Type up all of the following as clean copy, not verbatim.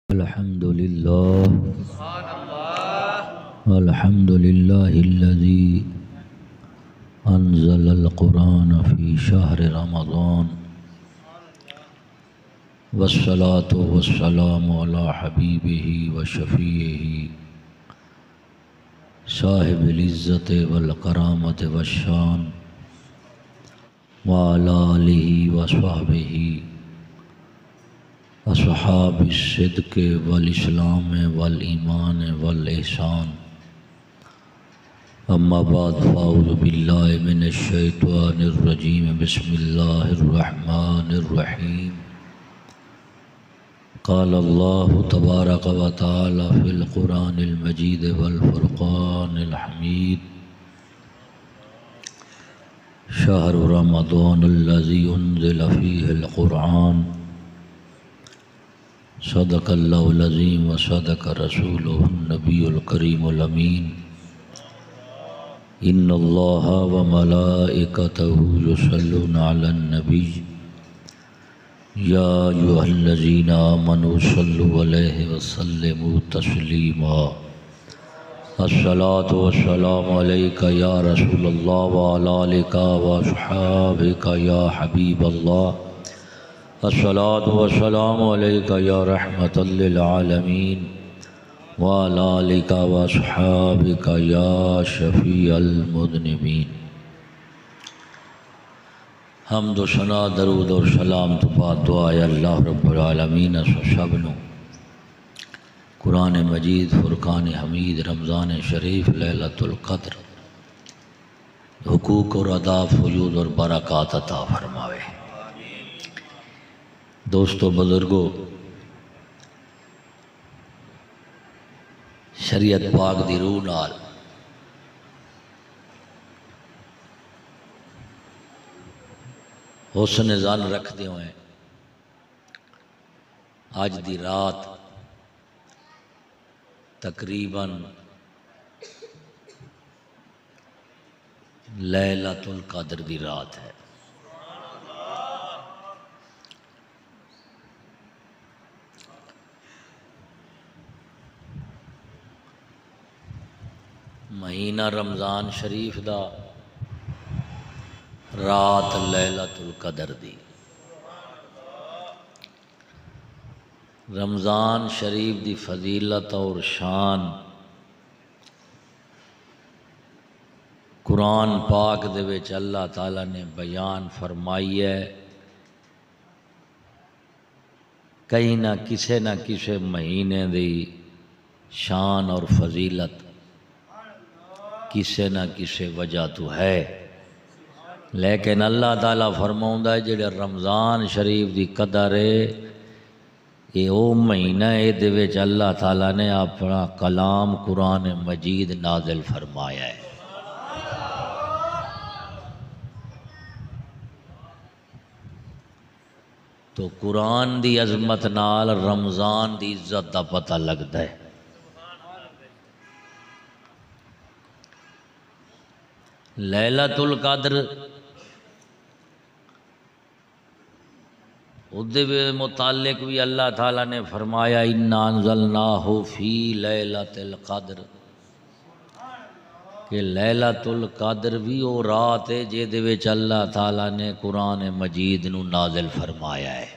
अल्हम्दुलिल्लाहिल्लज़ी अंज़लल क़ुरान फ़ी शहर रमज़ान वस्सलातु वस्सलामु अला हबीबिही व शफ़ीइही साहिबिल इज़्ज़ति वल करामति वश्शान व अला आलिही व सहबिही अस्हाबिस सिद्क़ि वल इस्लाम वल ईमान वल इहसान। अम्मा बाद फ़अऊज़ु बिल्लाहि मिनश शैतानिर रजीम बिस्मिल्लाहिर रहमानिर रहीम। क़ाल अल्लाहु तबारक व तआला फ़िल क़ुरानिल मजीद वल फ़ुरक़ानिल हमीद। शहरु रमज़ानिल्लज़ी उन्ज़िल फ़ीहिल क़ुरआन सदक़ल्लाहुल अज़ीम व सदक़ रसूलुहुन नबियुल करीमुल अमीन। इन्नल्लाहा व मलाइकतहु युसल्लूना अलन नबी या अय्युहल्लज़ीना आमनू सल्लु अलैहि व सल्लिमू तस्लीमा। अस्सलातु वस्सलामु अलैका या रसूलल्लाह व अला आलिका व अस्हाबिका या हबीबल्लाह। अस्सलातु वस्सलामु अलैका या रहमतल लिल आलमीन व अला आलिका व अस्हाबिका या शफ़ीअल मुज़निबीन। हम्द व सना दरूद और सलाम तो बाद दुआ अल्लाह रब्बुल आलमीन सबनु कुरान मजीद फ़ुरक़ान हमीद रमज़ान शरीफ लैलतुल क़द्र हुकूक और अदा फ़ुयूद और बरक़ात अता फ़रमावे। दोस्तों बुज़ुर्गों, शरीयत पाक दी रूह नाल हुस्न ज़न रखते हुए अज दी रात तकरीबन लैलतुल क़द्र दी रात है। महीना रमज़ान शरीफ दा रात लैलतुल क़द्र दी। रमज़ान शरीफ दी फजीलत और शान कुरान पाक दे विच अल्लाह ताला ने बयान फरमाई है। कहीं ना किसे महीने दी शान और फजीलत किसे ना किसे वजह तो है, लेकिन अल्लाह ताला फरमाउंदा है जेड़ा रमज़ान शरीफ दी कदर है ये ओ महीना है दे विच अल्लाह ताला ने अपना कलाम कुरान मजीद नाज़िल फरमाया है। तो कुरान दी अज़मत नाल रमज़ान दी इज़्ज़त दा पता लगता है। लैलतुल क़द्र उदे मुतालिक भी अल्लाह ताला ने फरमाया इन्ना अंज़लनाहु फ़ी लैलतिल क़द्र कि लैलतुल क़द्र भी वो रात है जिहदे विच अल्लाह ताला ने कुरान मजीद नू नाज़िल फरमाया है।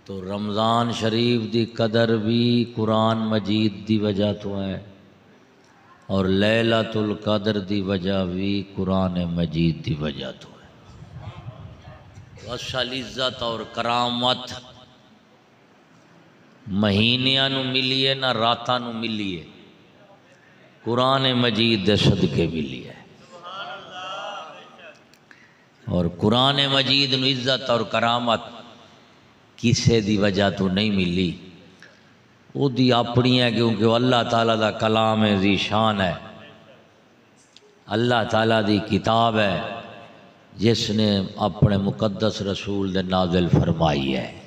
तो रमज़ान शरीफ दी कदर भी कुरान मजीद दी वजह तो है और लैलतुल क़द्र दी वजह भी कुरान मजीद दी वजह तो है। असल इज़्ज़त और करामत महीनियां नू मिली है ना रातां नू मिली है, कुरान मजीद दे सदके मिली है। और कुरान मजीद नू इज़्ज़त और करामत किसे दी वजह तो नहीं मिली, उदी अपनी है क्योंकि अल्लाह ताला दा कलाम है, ज़ी शान है, अल्लाह ताला दी किताब है जिसने अपने मुकद्दस रसूल दे नाज़िल फरमाई है।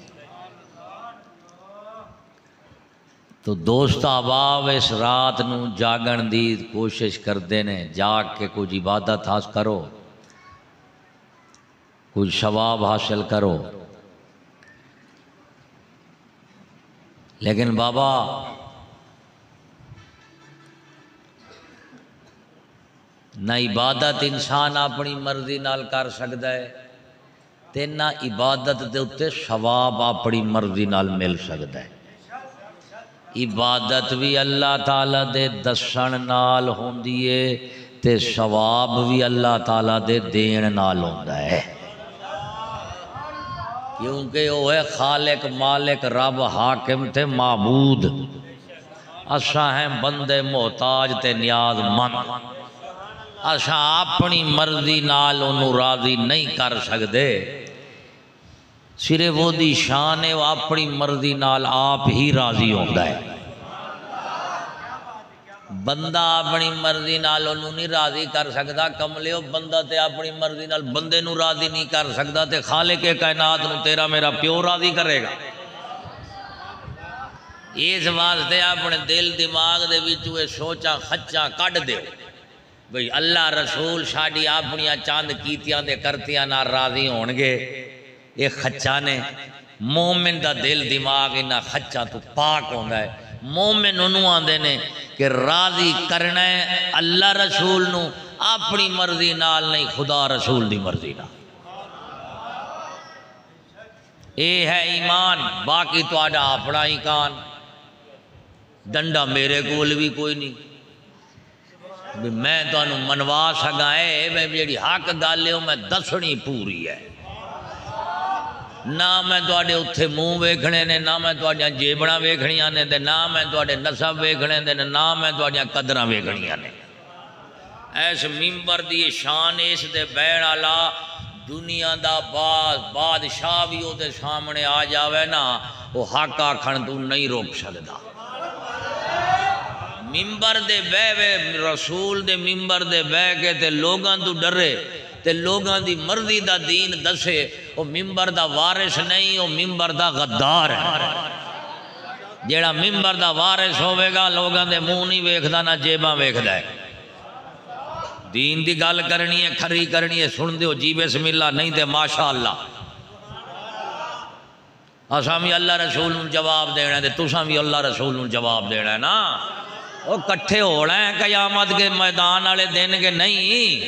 तो दोस्त अहबाब इस रात नू जागण दी कोशिश करते ने, जाग के कुछ इबादत हासिल करो, कुछ सवाब हासिल करो। लेकिन बाबा ना इबादत इंसान अपनी मर्जी नाल कर सकता है ते ना इबादत दे उत्ते सवाब अपनी मर्जी नाल मिल सकता है। इबादत भी अल्लाह ताला दे दसन नाल होंदी है ते सवाब भी अल्लाह ताला दे देन नाल होंदा है, क्योंकि वो है खालिक मालिक रब हाकिम ते माबूद। असा हैं बंदे मोहताज ते न्याज़मंद। असा अपनी मर्जी नाल उन्हों राजी नहीं कर सकते। सिर्फ वो दी शान है, वो अपनी मर्जी नाल आप ही राजी होता है। बंदा अपनी मर्जी नाल उन्हों नहीं राजी कर सकता। कमलियो बंदा ते अपनी मर्जी नाल बंदे नूं राजी नहीं कर सकता ते खालिक के कायनात नूं तेरा मेरा प्यो राजी करेगा। इस वास्ते अपने दिल दिमाग दे विचों ये सोचा खच्चा कढ़ दो बई अल्लाह रसूल साड़ी अपनिया चंद कीतियां दे करतियां नाल राजी होणगे। ये खच्चा ने मोमिन दा दिल दिमाग इन्हां खच्चा तो पाक होंदा है। मोमिन उन्होंने आंदे ने कि राजी करना है अल्लाह रसूल नूं अपनी मर्जी नाल नहीं, खुदा रसूल दी मर्जी नाल। ये है ईमान। बाकी तुहाडा अपना ही कान डंडा मेरे कोल भी कोई नहीं भी मैं तुहानूं मनवा सका है। मैं जिहड़ी हक गल है मैं दसनी पूरी है। ना मैं तुहाडे उत्थे मूँह वेखने ने, ना मैं तुहाडियां जेबड़ां वेखणियां ने, ते ना मैं तुहाडे नसब वेखने ने, ना मैं तुहाडियां कदरां वेखणियां ने। इस मिंबर दी शान इस दे बैण वाला दुनिया दा बादशाह भी उहदे सामने आ जावे ना, वो हक आखण तू नहीं रोक सकदा। मिंबर दे बह रसूल दे मिंबर दे बह के ते लोगां तू डरे ते लोगां दी मर्जी दा दीन दसे, वो मिंबर दा वारिस नहीं, वो मिंबर दा गद्दार है। जेड़ा मिंबर दा वारिस होवेगा लोगां दे मुंह नहीं वेखदा ना जेबां वेखदा है। दीन दी गल करनी है, खरी करनी है, सुन दिओ जी बिस्मिल्लाह, नहीं ते माशा अल्लाह। असां भी अल्लाह रसूल नूं जवाब देना ते तुसां भी अल्लाह रसूल नूं जवाब देना है ना। वो कट्ठे होना है कयामत के मैदान वाले दिन के नहीं,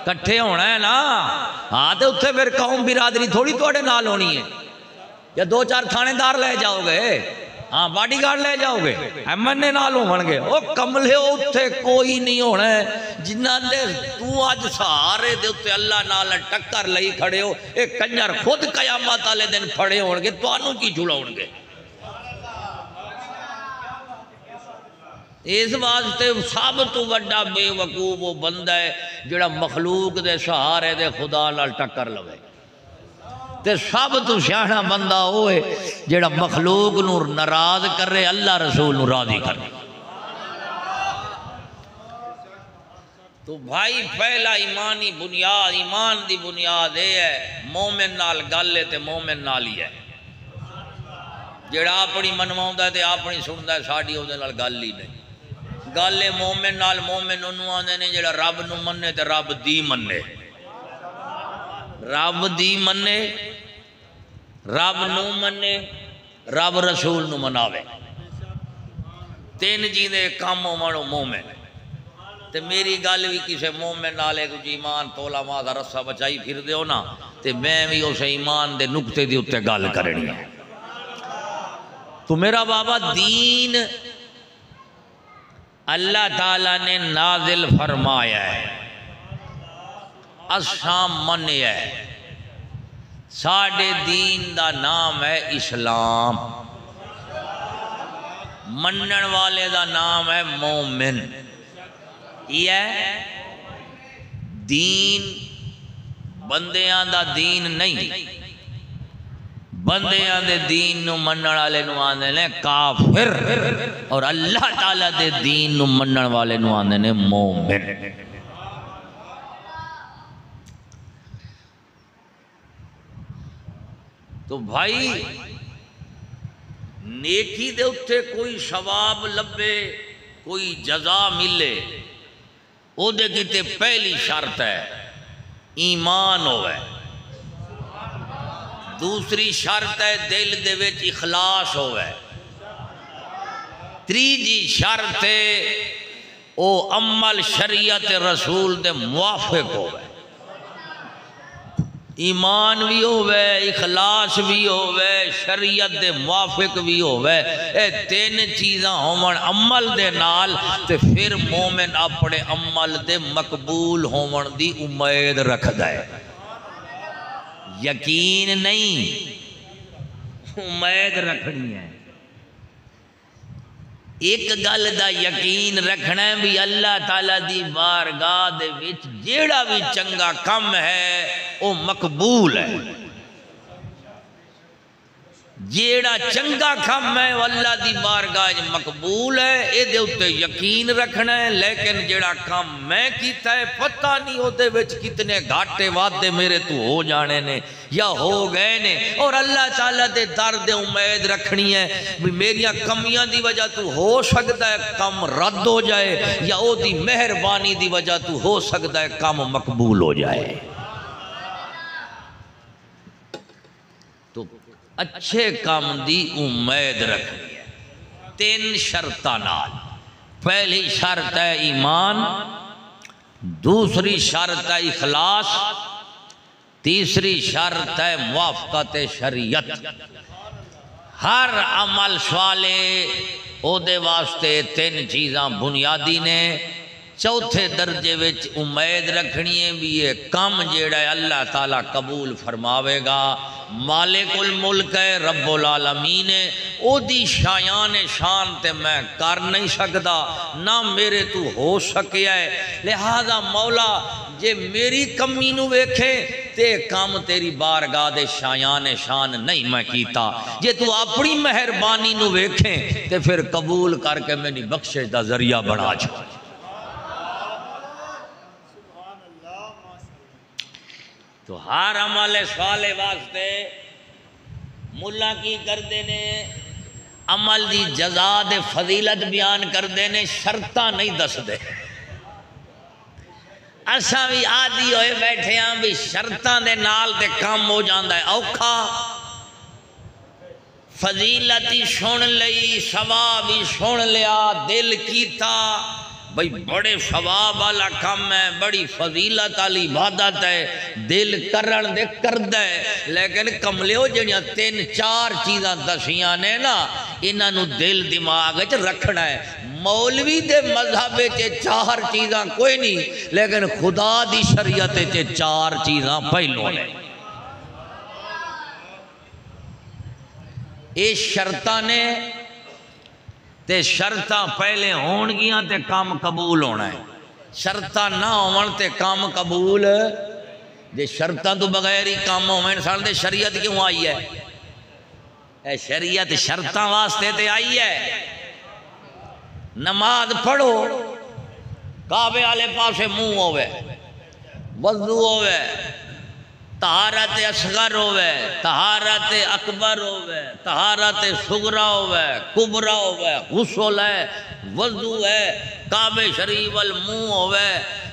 कट्ठे होना है ना। हाँ तो उत्थे फिर कौम बिरादरी थोड़ी थोड़े नाल होनी है, या दो चार थानेदार ले जाओगे, हाँ बॉडीगार्ड ले जाओगे, MNA नाल होणगे। ओ कमले उत्थे कोई नहीं होना है जिन्हां दे तू अज सहारे दे उत्ते अल्लाह नाल टक्कर लई खड़े हो। ये कंजर खुद कयामत वाले दिन फड़े होणगे, तुहानू की छुड़ाउणगे। इस वास्ते सब तो वड्डा बेवकूफ वो बंदा है जिहड़ा मखलूक दे सहारे दे खुदा नाल टक्कर लवे, ते सब तो सियाणा बंदा वो है जिहड़ा मखलूक नूं नाराज करे, अल्लाह रसूल नूं राजी करे। तो भाई पहला ईमानी बुनियाद, ईमान दी बुनियाद ये है मोमिन नाल गल है ते मोमिन नाल ही है। जिहड़ा अपनी मनवाउंदा ते अपनी सुनदा है, साडी उहदे नाल गल ही नहीं। गल है मोमिन नाल, मोमिन उन्होंने आंदे ने जिहड़ा रब नूं मन्ने ते रब दी मन्ने, रब दी मन्ने, रब नूं मन्ने, रब रसूल नूं मनावे। तीन जी दे काम होवण मोमिन। ते मेरी गल भी किसी मोमिन नाल कुछ ईमान तोला मां दा रस्सा बचाई फिर दिओ ना, ते मैं भी उस ईमान दे नुक्ते दे उत्ते गल करनी है। तो मेरा बाबा दीन अल्लाह ताला ने नाजिल फरमाया है, असा मन्निया है। साडे दीन दा नाम है इस्लाम, मनन वाले दा नाम है मोमिन। यह दीन बंदियां दा दीन नहीं, बंदियां दे दीन नूं मनण वाले नूं आंदे ने काफिर, और अल्लाह ताला दे दीन नूं मनण वाले नूं आंदे ने मोमिन। तो भाई नेकी दे उत्ते कोई सवाब लभे, कोई जजा मिले, ओदे किते पहली शर्त है ईमान होवे। दूसरी शर्त है दिल दे विच इखलास होवे। तीजी शर्त ओ अमल शरीयत रसूल दे मुआफिक होवे, ईमान भी होवे, इखलास भी होवे, शरीयत दे मुआफिक भी होवे। ए तीन चीज़ां होवन अमल दे नाल ते फिर मोमिन अपने अमल दे मकबूल होवन दी उम्मीद रखदा है। यकीन नहीं, उम्मीद रखनी है। एक गल दा यकीन रखना है भी अल्लाह ताला दी बारगाह दे विच जेड़ा भी चंगा कम है वो मकबूल है। जेड़ा चंगा कम है वो अल्लाह दी बारगाह च मकबूल है, ये उत्ते यकीन रखना है। लेकिन जेड़ा काम मैं कीता है पता नहीं ओदे विच कितने घाटे वादे मेरे तो हो जाने ने या हो गए ने, और अल्लाह ताला दे दर दे उम्मीद रखनी है भी मेरिया कमियां दी वजह तो हो सकता है कम रद्द हो जाए, या ओदी मेहरबानी दी वजह तो हो सकता है कम मकबूल हो जाए। तो अच्छे काम दी उम्मीद रखनी है तीन शर्तां नाल। पहली शर्त है ईमान, दूसरी शर्त है इखलास, तीसरी शर्त है मुआफ़क़त शरीयत। हर अमल वाले ओदे वास्ते तीन चीज़ां बुनियादी ने। चौथे दर्जे विच उम्मीद रखनी है भी ये काम जेड़ा है अल्लाह ताला कबूल फरमावेगा। मालिकुल मुल्क है, रब्बुल आलमीन है, ओदी शायान शान ते मैं कर नहीं सकता, ना मेरे तू हो सकिया है। लिहाजा मौला जे मेरी कमी नू वेखे ते काम तेरी बारगाह दे शायान शान नहीं मैं कीता, जे तू अपनी मेहरबानी नू वेखे ते फिर कबूल करके मेरी बख्शिश दा जरिया बना छो। तो हर अमल साले वास्ते मुल्ला की करते ने अमल दी जजा दे फजीलत बयान करते ने, शर्तां नहीं दसदे। असा भी आदि होए बैठे हाँ भी शर्तां दे नाल ते काम हो जाता है औखा। फजीलत ही सुन लई, सवाब ही सुन लिया, दिल कीता भाई बड़े सवाब वाला काम है, बड़ी फजीलत वाली इबादत है, दिल करन दे करदा है। लेकिन कमलियो जड़ियां तीन चार चीज़ां दसियां ने ना, इन्हां नूं दिल दिमाग च रखना है। मौलवी दे मजहब च चार चीज़ां कोई नहीं, लेकिन खुदा दी शरीयत च चार चीज़ां पहलों ने। ये शर्तां ने ते शर्तां पहले होणगियां ते काम कबूल होना है। शर्तां ना होवन ते काम कबूल, जे शर्तां तो बगैर ही काम होवन सन ते शरीयत क्यों आई है? ए शरीयत शर्तां वास्ते ते आई है। नमाज पढ़ो, काबे वाले पासे मुंह होवे, वजू होवे, तहारत असगर होवे, तहारत अकबर होवे, तहारत सुगरा होवे, कुबरा होवे, गुस्ल है, वजू है, काबे शरीफ वल मुंह होवे,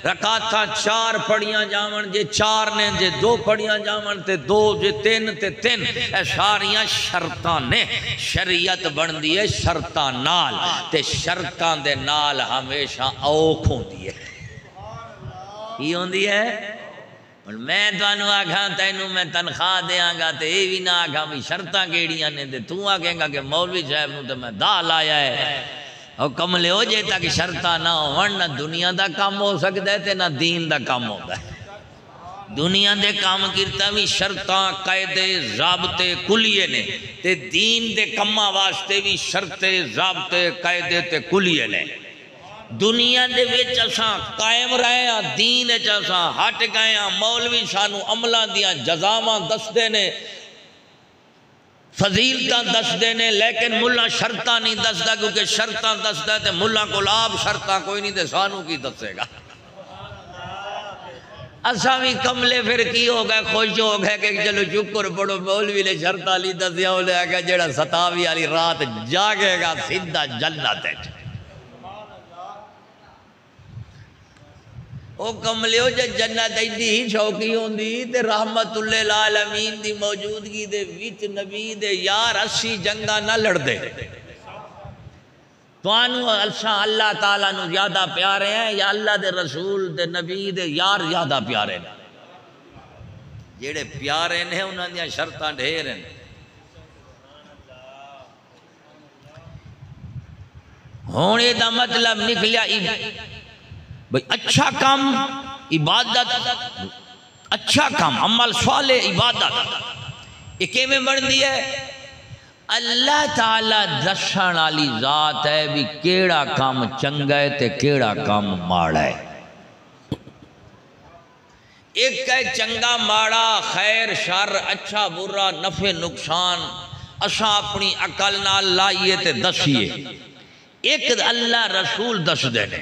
रकाता चार पढ़ियां जावन, जे चार ने, जे दो पढ़ियां जावन ते दो, जे तीन ते तीन। ए सारियां शर्तां ने। शरीयत बनदी है शर्तां नाल, ते शर्तां दे नाल हमेशा औख होंदी है। की होंदी है? मैं तुहानू आखा तैनू मैं तनख्वाह देंगा तो यह भी ना आखा भी शर्तां केड़ियां ने, ते तू आखेगा कि मौलवी साहब नू तो मैं दाह लाया है। और कमले हो जे तक शर्तां ना होवन ना दुनिया का काम हो सकता है ते ना दीन का काम होता है। दुनिया के काम कीता भी शर्तां कायदे ज़ाबते कुलिए ने, ते दीन के कामां वास्ते भी शर्ते ज़ाबते कायदे ते कुलिए ने। दुनिया दे विच असां कायम रहे हाँ, दीन च असां हट गए हाँ। मौलवी सानू अमलों दियां जज़ावां दसदे ने, फजीलतां दसदे ने, लेकिन मुल्ला शर्तां नहीं दसदा, क्योंकि शर्तां दसदा ते मुल्ला कोल आप शर्तां कोई नहीं, ते सानू की दसेगा। असा भी कमले फिर की हो गए, खुश हो गए कि चलो शुक्र पढ़ो मौलवी ने शर्तां ली दसिया, उन्हें आख्या जेड़ा 27 वाली रात जागेगा सीधा जन्नत है। ओ कमलियो जे जन्नत एडी ही शौकी होंदी ते रहमतुल्लिल आलमीन दी मौजूदगी दे विच नबी दे यार 80 जंगा ना लड़दे। तुहानू अल्लाह ताला नू ज़्यादा प्यारे हैं या अल्लाह दे रसूल दे नबी दे यार ज़्यादा प्यारे ने? जेड़े प्यारे ने उन्हां दी शर्तां ढेर हैं। हुण इहदा मतलब निकलिया भाई अच्छा काम इबादत, अच्छा काम अमल साले इबादत ये किवें बनदी है? अल्लाह ताला दसण वाली जात है भी केड़ा काम चंगा है ते केड़ा काम माड़ा है। एक है चंगा माड़ा, खैर शर, अच्छा बुरा, नफे नुकसान असा अपनी अकल नाल लाइए ते दसीए। एक अल्लाह रसूल दसदे ने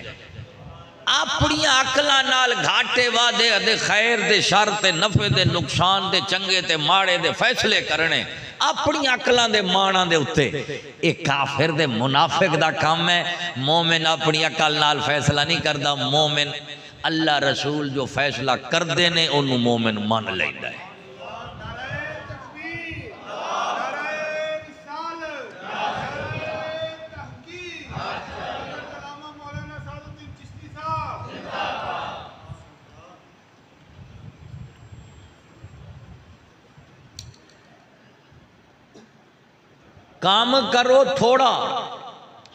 अपनी अकला नाल घाटे वादे दे खैर दे शर ते नफे दे नुकसान दे चंगे ते माड़े दे फैसले करने अपनी अकलों दे माणा दे उत्ते। एक काफिर दे मुनाफिक दा काम है। मोमिन अपनी अकल नाल फैसला नहीं करता। मोमिन अल्लाह रसूल जो फैसला करते ने उन्होंने मोमिन मान लेंदा है। काम करो थोड़ा,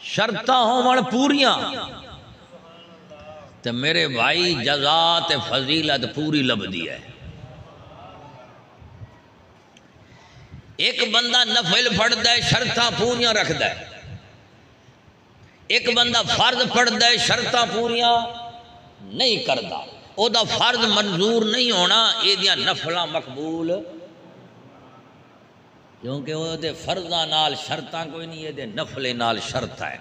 शर्तां होवन पूरियां, तो मेरे भाई जजा ते फजीलत पूरी लभदी है। एक बंदा नफल पढ़ता है, शर्तां पूरियां रखता है। एक बंदा फर्ज पढ़ता है, शर्तां पूरियां नहीं करता, ओदा फर्ज मंजूर नहीं होना, एदियां नफलां मकबूल, क्योंकि वो फर्जा नाल शर्तां कोई नहीं, ये नफले नाल शर्त है।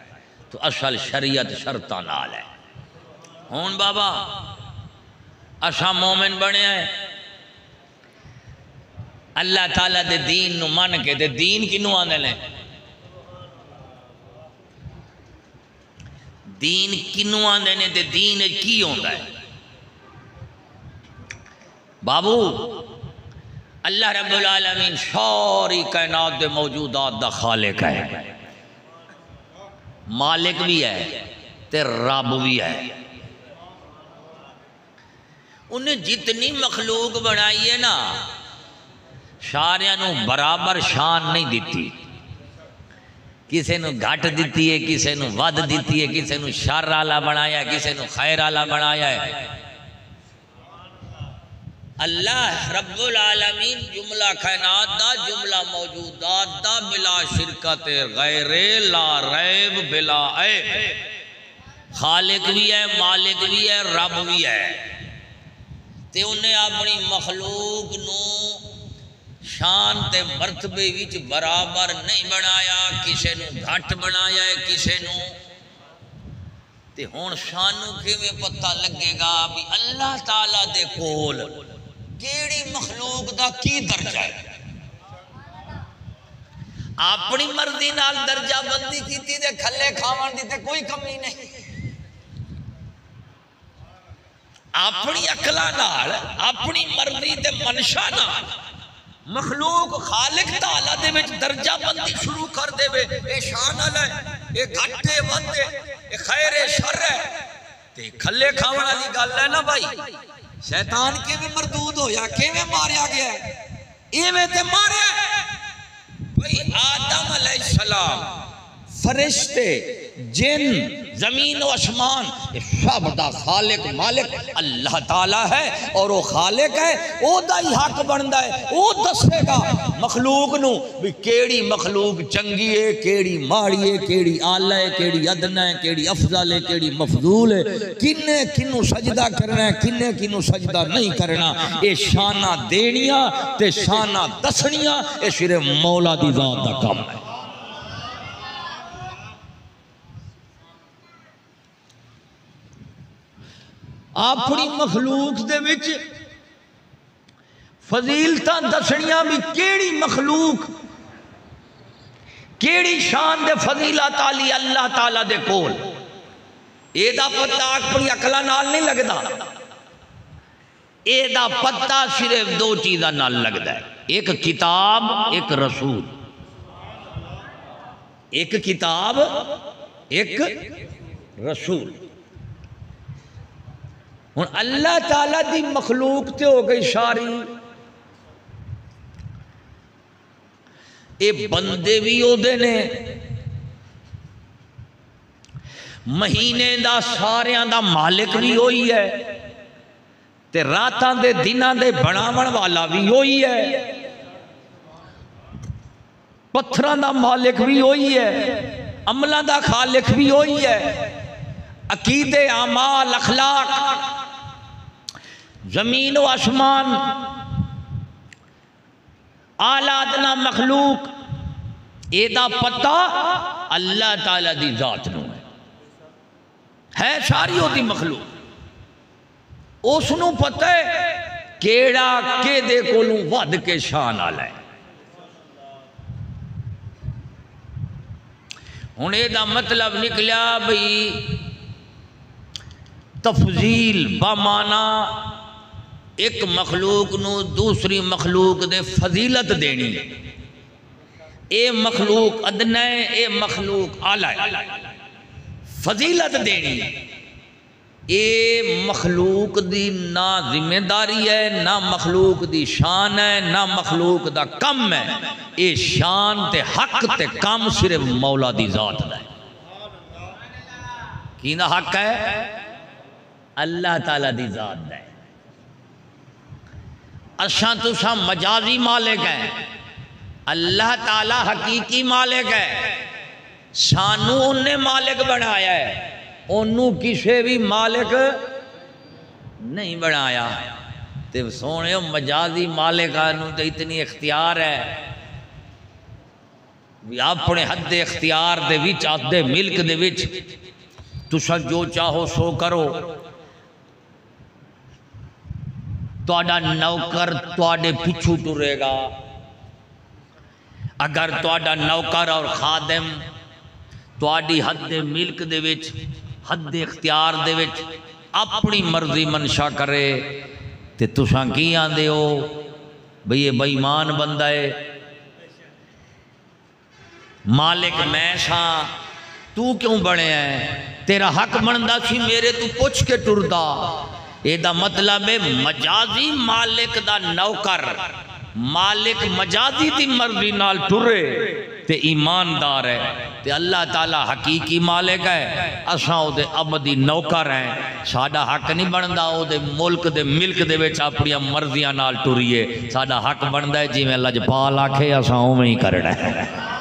तो असल शरीयत शर्तां नाल है। हुण बाबा असा मोमिन बने हैं, अल्लाह ताला दे दीन नू मन के। ते दीन किनू आंदे ने? दीन किनू आंदे ने ते दीन की होंदा है? बाबू अल्लाह रब्बुल आलमीन सारी कायनात दे मौजूदात दा खालिक है, मालिक भी है ते रब भी है। उन्हें जितनी मखलूक बनाई है ना, सारियां नू बराबर शान नहीं दी। किसी नू घट दी है, किसी नू वध दी है, किसी नू शर वाला बनाया, किसी नू खैर वाला बनाया है। अल्लाह रब्बुल आलमीन जुमला कायनात दा, जुमला मौजूदात दा बिला शिरकत गैरे ला रैब बिला ऐब खालिक भी है, मालिक भी है, रब भी है। ते उन्हें अपनी मखलूक नू शान ते मर्तबे विच बराबर नहीं बनाया, किसी नू घट बनाया है, किसी नू। ते हुण सानू किवें पता लगेगा भी अल्लाह ताला दे कोल केड़ी मखलूक दा की दर्जा है? अपनी मर्जी नाल दर्जा बंदी कीती ते खल्ले खावन दी ते कोई कमी नहीं। अपनी अकला नाल, अपनी मर्जी ते मनशा नाल मखलूक खालिक ताला दे विच दर्जा बंदी शुरू कर देवे। ए शान वाला है, ए घट है, वध है, ए खैर है, शर है, ते खल्ले खावन वाली गल है ना भाई। शैतान किवें मरदूद होया, किवें मारिया गया? इवें ते मारिया भाई आदम अलैहिस्सलाम, फरिश्ते, जिन, जमीन और आसमान, ये सब दा खालिक मालिक अल्लाह ताला है। और वो खालिक है, ओदा ही हक बनता है। वो दसेगा मखलूक नू भी केड़ी मखलूक चंगी है, केड़ी माड़ी है, केड़ी आला है, केड़ी अदना है, केड़ी अफजल है, केड़ी मफजूल है, किन्ने किनू सजदा करना है, किन्ने किनू सजदा नहीं करना। ये शाना देनिया ते शाना दसनिया ये सिर्फ मौला दी जात दा काम है। अपनी मखलूक दे विच फजीलतां दसनियां भी केड़ी मखलूक केड़ी शान दे फजीलत आली अल्लाह ताला दे कोल, एदा पता अपनी अकला नाल नहीं लगदा। एदा पता सिर्फ दो चीज़ां नाल लगदा है, एक किताब, एक रसूल। एक किताब एक रसूल। हुण अल्लाह ताला दी मखलूक तो हो गई सारी, ये बंदे भी ओदे ने, महीने दा सारियां दा मालिक भी वही है, ते रातां दे दिनां दे बनावन वाला भी वही है, पत्थरां दा मालिक भी वही है, अमलां दा खालिक भी वही है। अकीदे, आमाल, अखलाक, जमीन व आसमान, आला अदना मखलूक, एदा पता अल्लाह ताला दी जात नूं है सारी ओदी मखलूक। उसनूं पता है केड़ा केदे कोलों वध के शान आला है। हुण एदा मतलब निकलिया बई तफजील बामाना एक मखलूक नूं दूसरी मखलूक दे फजीलत देनी। ए मखलूक अदना है, ए मखलूक आला है, फजीलत देनी। ए मखलूक दी ना जिम्मेदारी है, ना मखलूक दी शान है, ना मखलूक दा कम है। ए शान ते हक ते कम सिर्फ मौला दी जात दा है। कीदा हक है? अल्लाह ताला दी जात दा है। असा तुसा मजाजी मालिक है, अल्लाह ताला हकीकी मालिक है। सानू उन्हें मालिक बनाया है, ओनू किसी भी मालिक नहीं बनाया। ते सोने मजाजी मालिका नू तो इतनी इख्तियार है भी अपने हद इख्तियार दे विच, आदे मिल्क दे विच तुसा जो चाहो सो करो। तुहाडा नौकर तुहाडे पिछू टुरेगा। अगर तुहाडा नौकर और खादिम तुहाडी हद मिल्क दे विच, हद इख्तियार दे विच अपनी मर्जी मनशा करे ते तुसां की आंदे हो बई ये बेईमान बंदा है, मालिक मैं सा, तू क्यों बने है? तेरा हक बनदा सी मेरे तू पुछ के टुरदा। एदा मतलब है मजाजी मालिक दा नौकर, मालिक मजाजी दी मर्जी नाल टुरे ते ईमानदार है। ते अल्लाह ताला हकीकी मालिक है, असां ओदे अबदी नौकर हैं। साडा हक नहीं बनदा ओदे मुल्क दे मिल्क दे विच अपनी मर्जियां नाल टुरीए। साडा हक बनदा है जिवें लजपाल आखे असां उवें ही करना है।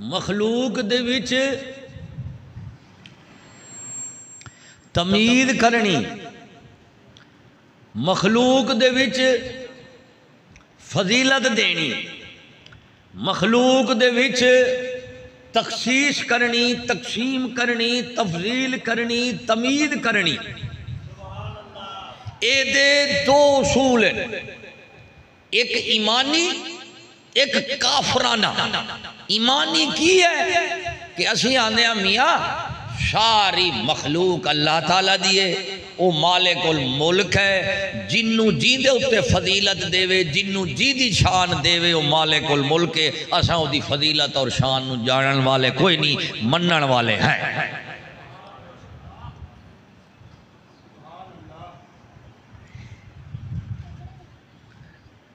मखलूक दे विच तमीद करनी, मखलूक दे विच फजीलत देनी, मखलूक दे विच तखसीस करनी, तकसीम करनी, तफजील करनी, तमीद करनी। एदे दो उसूल हैं, एक ईमानी एक काफराना। ईमानी की है कि असी आने मियाँ सारी मखलूक अल्लाह ताला दिए, वो मालिकुल मुल्क है, जिन्नू जी दे उत्ते फजीलत देवे, जिन्नू जी दी शान देवे, वो मालिकुल मुल्क है। असां उदी फजीलत और शान नू जानन वाले कोई नहीं, मनन वाले हैं।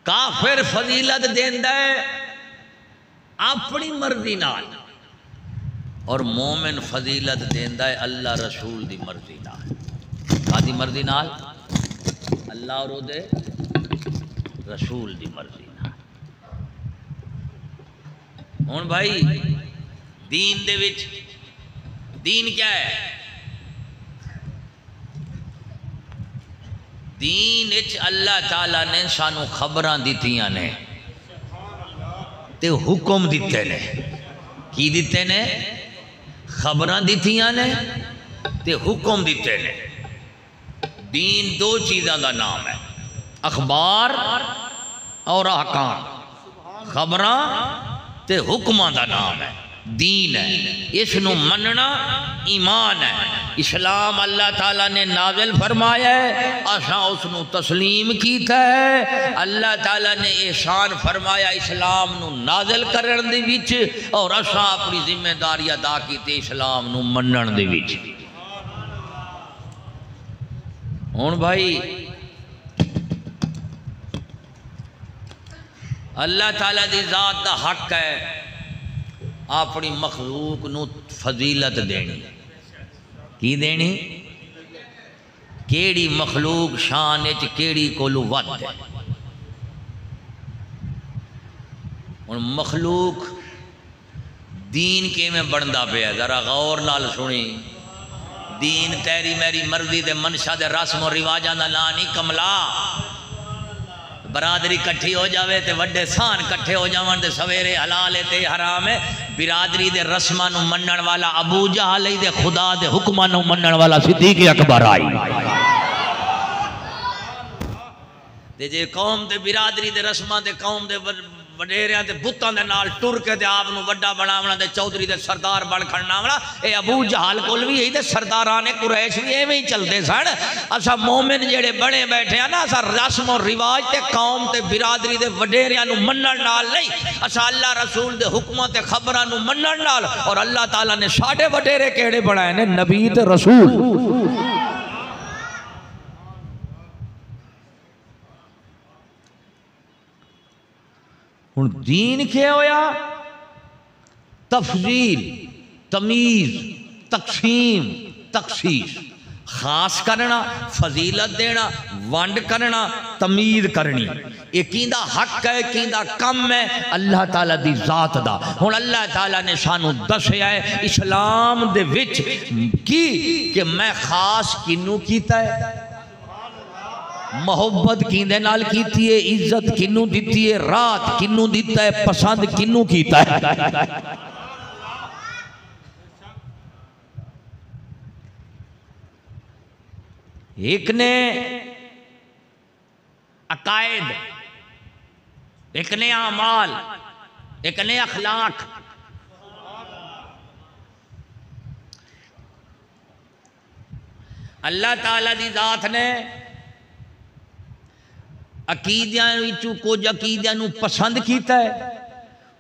काफिर फजीलत देंदा है अपनी मर्जी नाल, और मोमिन फजीलत देंदा है अल्लाह रसूल दी मर्जी नाल। कादी मर्जी नाल? अल्लाह और उहदे रसूल दी मर्जी नाल। हुण भाई दीन दे विच, दीन क्या है? दीन इच अल्लाह ताला ने सानू खबरां दित्तियां ने ते हुक्म दिते ने। की दिते ने? खबरां दित्तियां ने ते हुक्म दिते ने। दीन दो चीज़ों का नाम है, अखबार और अहकाम। खबरां ते हुक्मां दा नाम है, दीन है। इसनू मनना ईमान है। इस्लाम अल्लाह ताला ने नाज़िल फरमाया है, असा उसनू तस्लीम कीता है। अल्लाह ताला ने एहसान फरमाया इस्लाम नू नाज़िल करन दे विच, और असा अपनी जिम्मेदारी अदा कीती इस्लाम नू मनन दे विच। हुण भाई अल्लाह ताला दी ज़ात दा हक है अपनी मखलूक नू फजीलत देनी। की देनी? केड़ी मखलूक शान च केड़ी कोलू वध है। हुण मखलूक दीन किवें बनदा पिया, जरा गौर नाल सुनी। दीन तेरी मेरी मर्जी दे मनशा दे रस्म और रिवाजां दा नां नहीं कमला। बरादरी कट्ठी हो जाए तो वड्डे सहन कट्ठे हो जावन ते सवेरे हलाल है ते हराम है। बिरादरी दे रस्मां नूं मनण वाला अबू जहल है ते खुदा दे हुक्मां नूं मनण वाला सिद्दीक अकबर आई। ते जे कौम दे बिरादरी दे रस्मां ते कौम दे वडेरियां ते बुतां दे नाल टुर के ते आप नूं वड्डा बनावना ते चौधरी दे सरदार बण खड़नावना, ये अबू जहल कोल भी यही ते सरदारां ने कुरैश भी एवें ही चलते सन। असा मोमिन जेड़े बने बैठे हैं ना, असा रस्म और रिवाज ते कौम ते बिरादरी दे वडेरियां नूं मनण नाल नहीं, असा अल्लाह रसूल दे हुक्मां ते खबरां नूं मनण नाल। और अल्लाह ताला ने साडे वडेरे केड़े बनाए ने? नबी ते रसूल। हुण दीन क्या होया? तफजील, तमीज, तकसीम, तखसीस। खास करना, फजीलत देना, वंड करना, तमीज करनी। ये किंदा हक है, किंदा कम है? अल्लाह ताला दी जात दा। हुण अल्लाह ताला ने सानू दस्या है इस्लाम दे विच कि मैं खास किनू कीता है, मोहब्बत किंदे नाल कीती है, इज्जत किनू दिती है, रात किनू दिता है, पसंद किनू कीता है। एक ने अकायद, एक ने आमाल, एक ने अखलाक। अल्लाह ताला दी जात ने अकीदियां विचों कुछ अकीदियां नूं पसंद कीता है,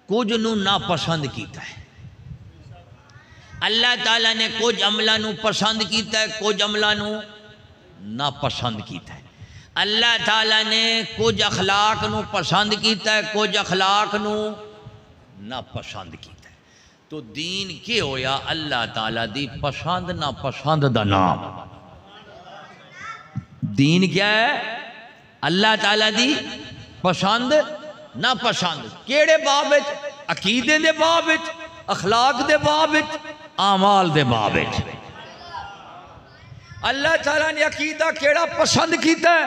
कुछ नूं नापसंद कीता है। अल्लाह ताला ने कुछ अमलां नूं पसंद कीता है, कुछ अमलां नूं नापसंद कीता है। अल्लाह ताला ने कुछ अखलाक नूं पसंद कीता है, कुछ अखलाक नूं नापसंद कीता है। तो दीन क्या होया? अल्लाह ताला दी पसंद नापसंद दा नाम। दीन क्या है? अल्लाह ताला दी पसंद ना पसंद। केड़े बाब विच? अकीदे दे बाब विच, अखलाक दे बाब विच, आमाल दे बाब विच। अल्लाह ताला ने अकीदा केड़ा पसंद कीता है?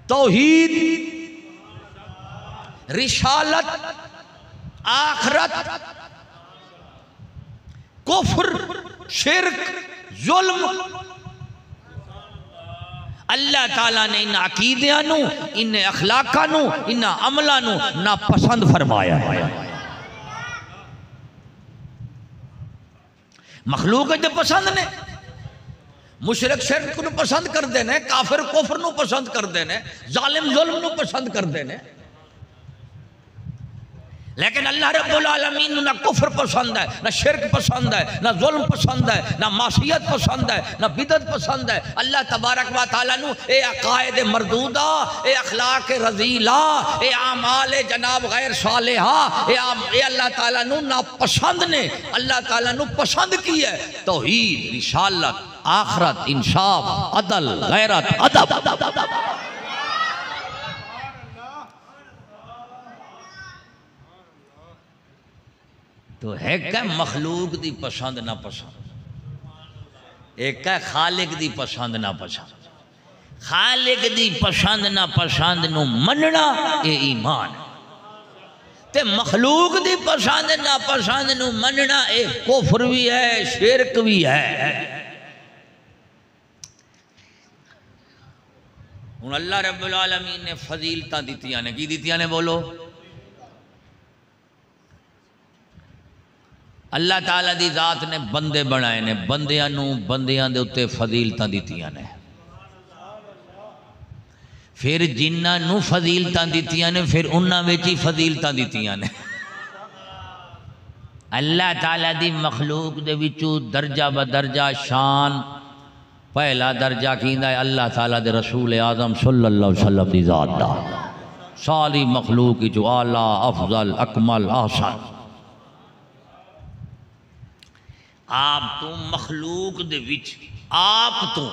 तौहीद, रिसालत, आखरत, कुफ्र, शिरक, जुल्म। अल्लाह ताला ने इन अकीदियां नूं, इन अखलाकां नूं, इन अमलां नूं नापसंद फरमाया है। मखलूक दे पसंद ने। मुशरिक शिरक नूं पसंद करते हैं, काफिर कुफ्र नूं पसंद करते हैं, जालिम जुल्म नूं पसंद करते हैं। लेकिन अल्लाह रब्बुल आलमीन ना कुफ्र पसंद है, ना शिरक पसंद है, ना जुल्म पसंद है, ना मासियत पसंद है, ना बिदत पसंद है। अल्लाह तबारक व तआला नु ए अकायद मरदूदा, ए अखलाक रजीला, ए आमाल जनाब गैर सालिहा, ए अल्लाह ताला नु ना पसंद ने। अल्लाह ताला नु पसंद की है तौहीद, रिसालत, आखरत, इंसाफ, अदल, गैरत, अदब। तो है क्या मखलूक दी पसंद ना पसंद, एक है खालिक दी पसंद ना पसंद। खालिक दी पसंद ना पसंद नू मनना ये ईमान, ते मखलूक दी पसंद ना पसंद नू मनना ये कुफ्र भी है, शिरक भी है। हुण अल्लाह रब्बुल आलमीन ने फजीलतां दित्तियां ने, की दित्तियां ने बोलो? अल्लाह ताला दी ज़ात ने बंदे बनाए ने, बंदियां नूं बंदियां दे उत्ते फजीलतां दित्तियां ने, फिर जिन्हां नूं फजीलतां दित्तियां ने फिर उन्हां विच ही फजीलतां दित्तियां ने। अल्लाह ताला दी मखलूक दे विचों दर्जा ब दर्जा शान पहला दर्जा कींदा है अल्लाह ताला दे रसूल आज़म सल्लल्लाहु अलैहि वसल्लम दी ज़ात दा। सारी मखलूक जो आला अफजल अकमल आसन आप तो मखलूक दे विच आप तो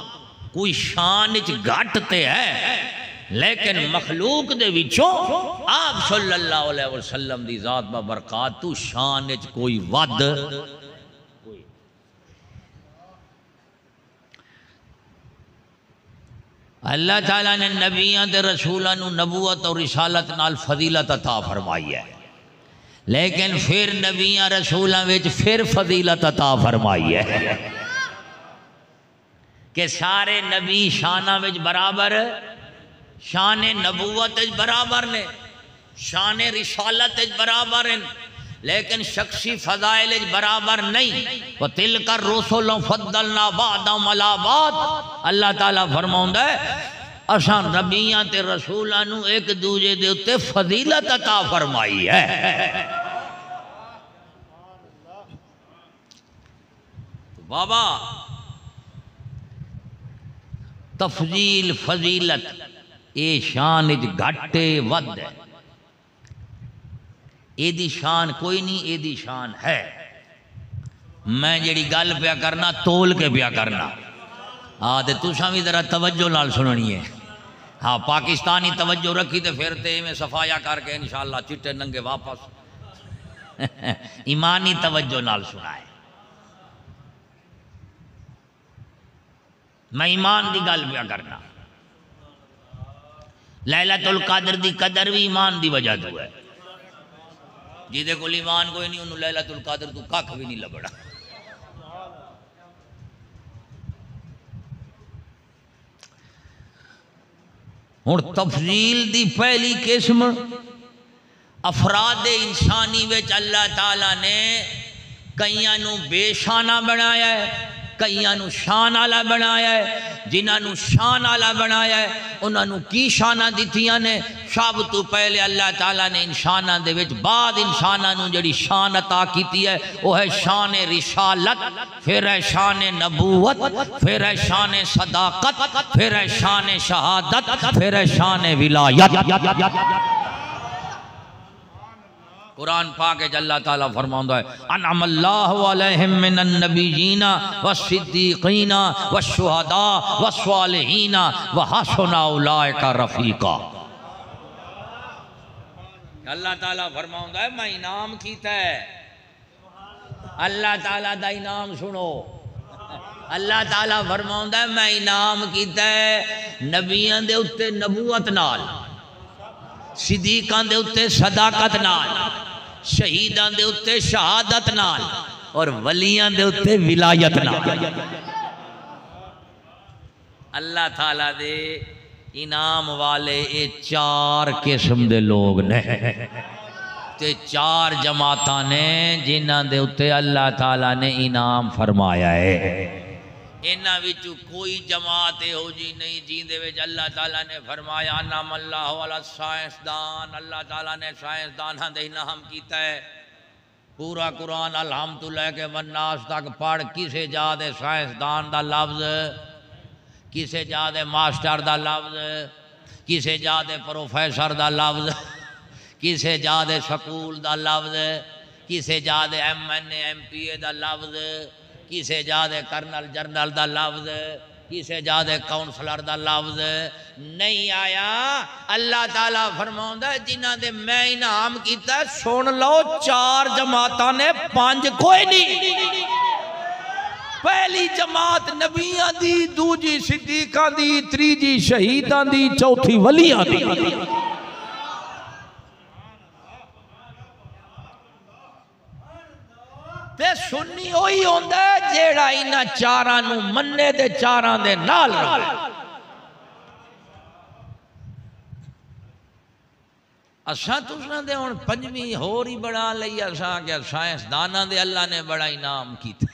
कोई शान च घट ते है, लेकिन मखलूक दे विचों आप सल्लल्लाहु अलैहि वसल्लम दी ज़ात ब बरकात तू शान च कोई वध। अल्लाह ताला ने नबियां ते रसूलां नूं नबूवत और रिसालत नाल फजीलत अता फरमाई है, लेकिन फिर नबियां रसूलां विच फिर फजीलत अता फरमाई है कि सारे नबी शाना विच बराबर, शान नबूवत बराबर ने, शान रिसालत बराबर हैं, लेकिन शख्सी फजाइल बराबर नहीं। व तिलकर रसूल फद्दलना बादम अला बाद। अल्लाह ताला फरमाउंदा है असां नबियां ते रसूलां नूं एक दूजे दे उत्ते फजीलत अता फरमाई है। बाबा तफजील फजीलत ये शान घटे वध है, एदी शान कोई नहीं, एदी शान है। मैं जेड़ी गल पिया करना तोल के पिया करना, हाँ तो तुसा भी जरा तवज्जो नाल सुननी है। हाँ पाकिस्तानी तवज्जो रखी तो फिर तो इवें सफाया करके इंशाअल्लाह चिट्टे नंगे वापस ईमानी तवज्जो नाल सुनाए। मैं ईमान की गल पिया करना। लैलतुल कदर दी कदर भी ईमान की वजह तो है। जिदे कोल ईमान कोई नहीं उन्होंने लैलतुल कदर तू कख भी नहीं लभड़ा। हुण तफजील दी पहली किस्म अफराद इंसानी विच अल्लाह ताला ने कईयां नूं बेशाना बनाया है, कईयां नूं शान आला बनाया है। जिन्हां नूं शान आला बनाया है उन्हां नूं की शाना दित्तियां ने। सब तो पहले अल्लाह ताला ने इंसानां दे विच बाद इंसानां नूं जिहड़ी शान अता कीती है वह है शान रिसालत, फिर है शान नबूवत, फिर है शान सदाकत, फिर है शान शहादत, फिर है शान विलायत। कुरान पाक अल्लाह ताला फरमांदा है अनअमल्लाहु अलैहिम मिनन नबिय्यीना वस्सिद्दीकीना वश्शुहदा वस्सालिहीना व हसुना उलाइका रफीका। अल्लाह ताला फरमांदा है मैं इनाम कीता है। अल्लाह ताला दा इनाम सुनो। अल्लाह ताला फरमांदा है मैं इनाम कीता है नबियां दे उत्ते नबूवत नाल, सिद्दीकां दे उत्ते सदाकत नाल, शहीदां दे उत्ते शहादत नाल और वलियां दे उत्ते विलायत नाल। अल्लाह ताला दे इनाम वाले ये चार किस्म दे लोग ने ते चार जमातां ने जिन्हां दे उत्ते अल्लाह ताला ने इनाम फरमाया है। इन्हां विचों कोई जमात इहो जी नहीं जिंदे विच अल्लाह ताला ने फरमाया नाम अल्लाह वाला साइंसदान। अल्लाह ताला ने साइंसदानां दे इनाम कीता है। पूरा कुरान अलहम्दुलिल्लाह के वन्नास तक पढ़ किसे जादे साइंसदान दा लफ्ज, किसे जादे मास्टर दा लफ्ज, किसे जादे प्रोफेसर दा लफ्ज, किसे जादे स्कूल दा लफ्ज, किसे जादे MNA MPA दा लफ्ज, किसे जादे कर्नल जरनल दा लफ्ज, किसे जादे काउंसलर दा लफ्ज नहीं आया। अल्लाह ताला फरमाउंदा जिन्हां दे मैं इनाम कीता सुन लो चार जमातां ने पांच कोई नहीं। पहली जमात नबियां दी, दूजी सिद्दीकां दी, तीजी शहीदां दी, चौथी वलियां दी। ते सुन्नी वही होंदा जेड़ा इन्हां चारां नूं मन्ने ते चारां दे नाल रहे। असा तुसा दे हुण पंजवीं होर ही बना लई। असा क्या साइंसदाना दे अल्लाह ने बड़ा इनाम किया।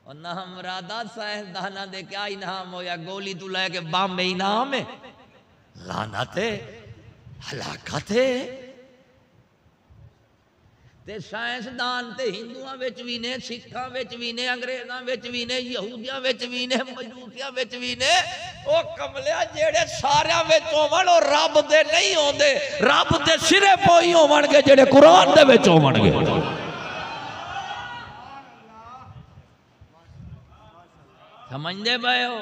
और ना हमरादा साइंसदाना दे क्या इनाम होया, गोली तू लैके बम इनाम है, लानत है, हलाकत है। ते साइंसदान ते हिंदुआं विच भी ने, सिखां विच भी ने, अंग्रेज़ां विच भी ने, यहूदियां विच भी ने, मजूसियां विच भी ने। ओ कमलिया जेड़े सारियां विच होवण ओ रब दे नहीं होंदे, रब दे सिरे पोई होवणगे जेड़े कुरान दे विच होवणगे। समझदे पए हो?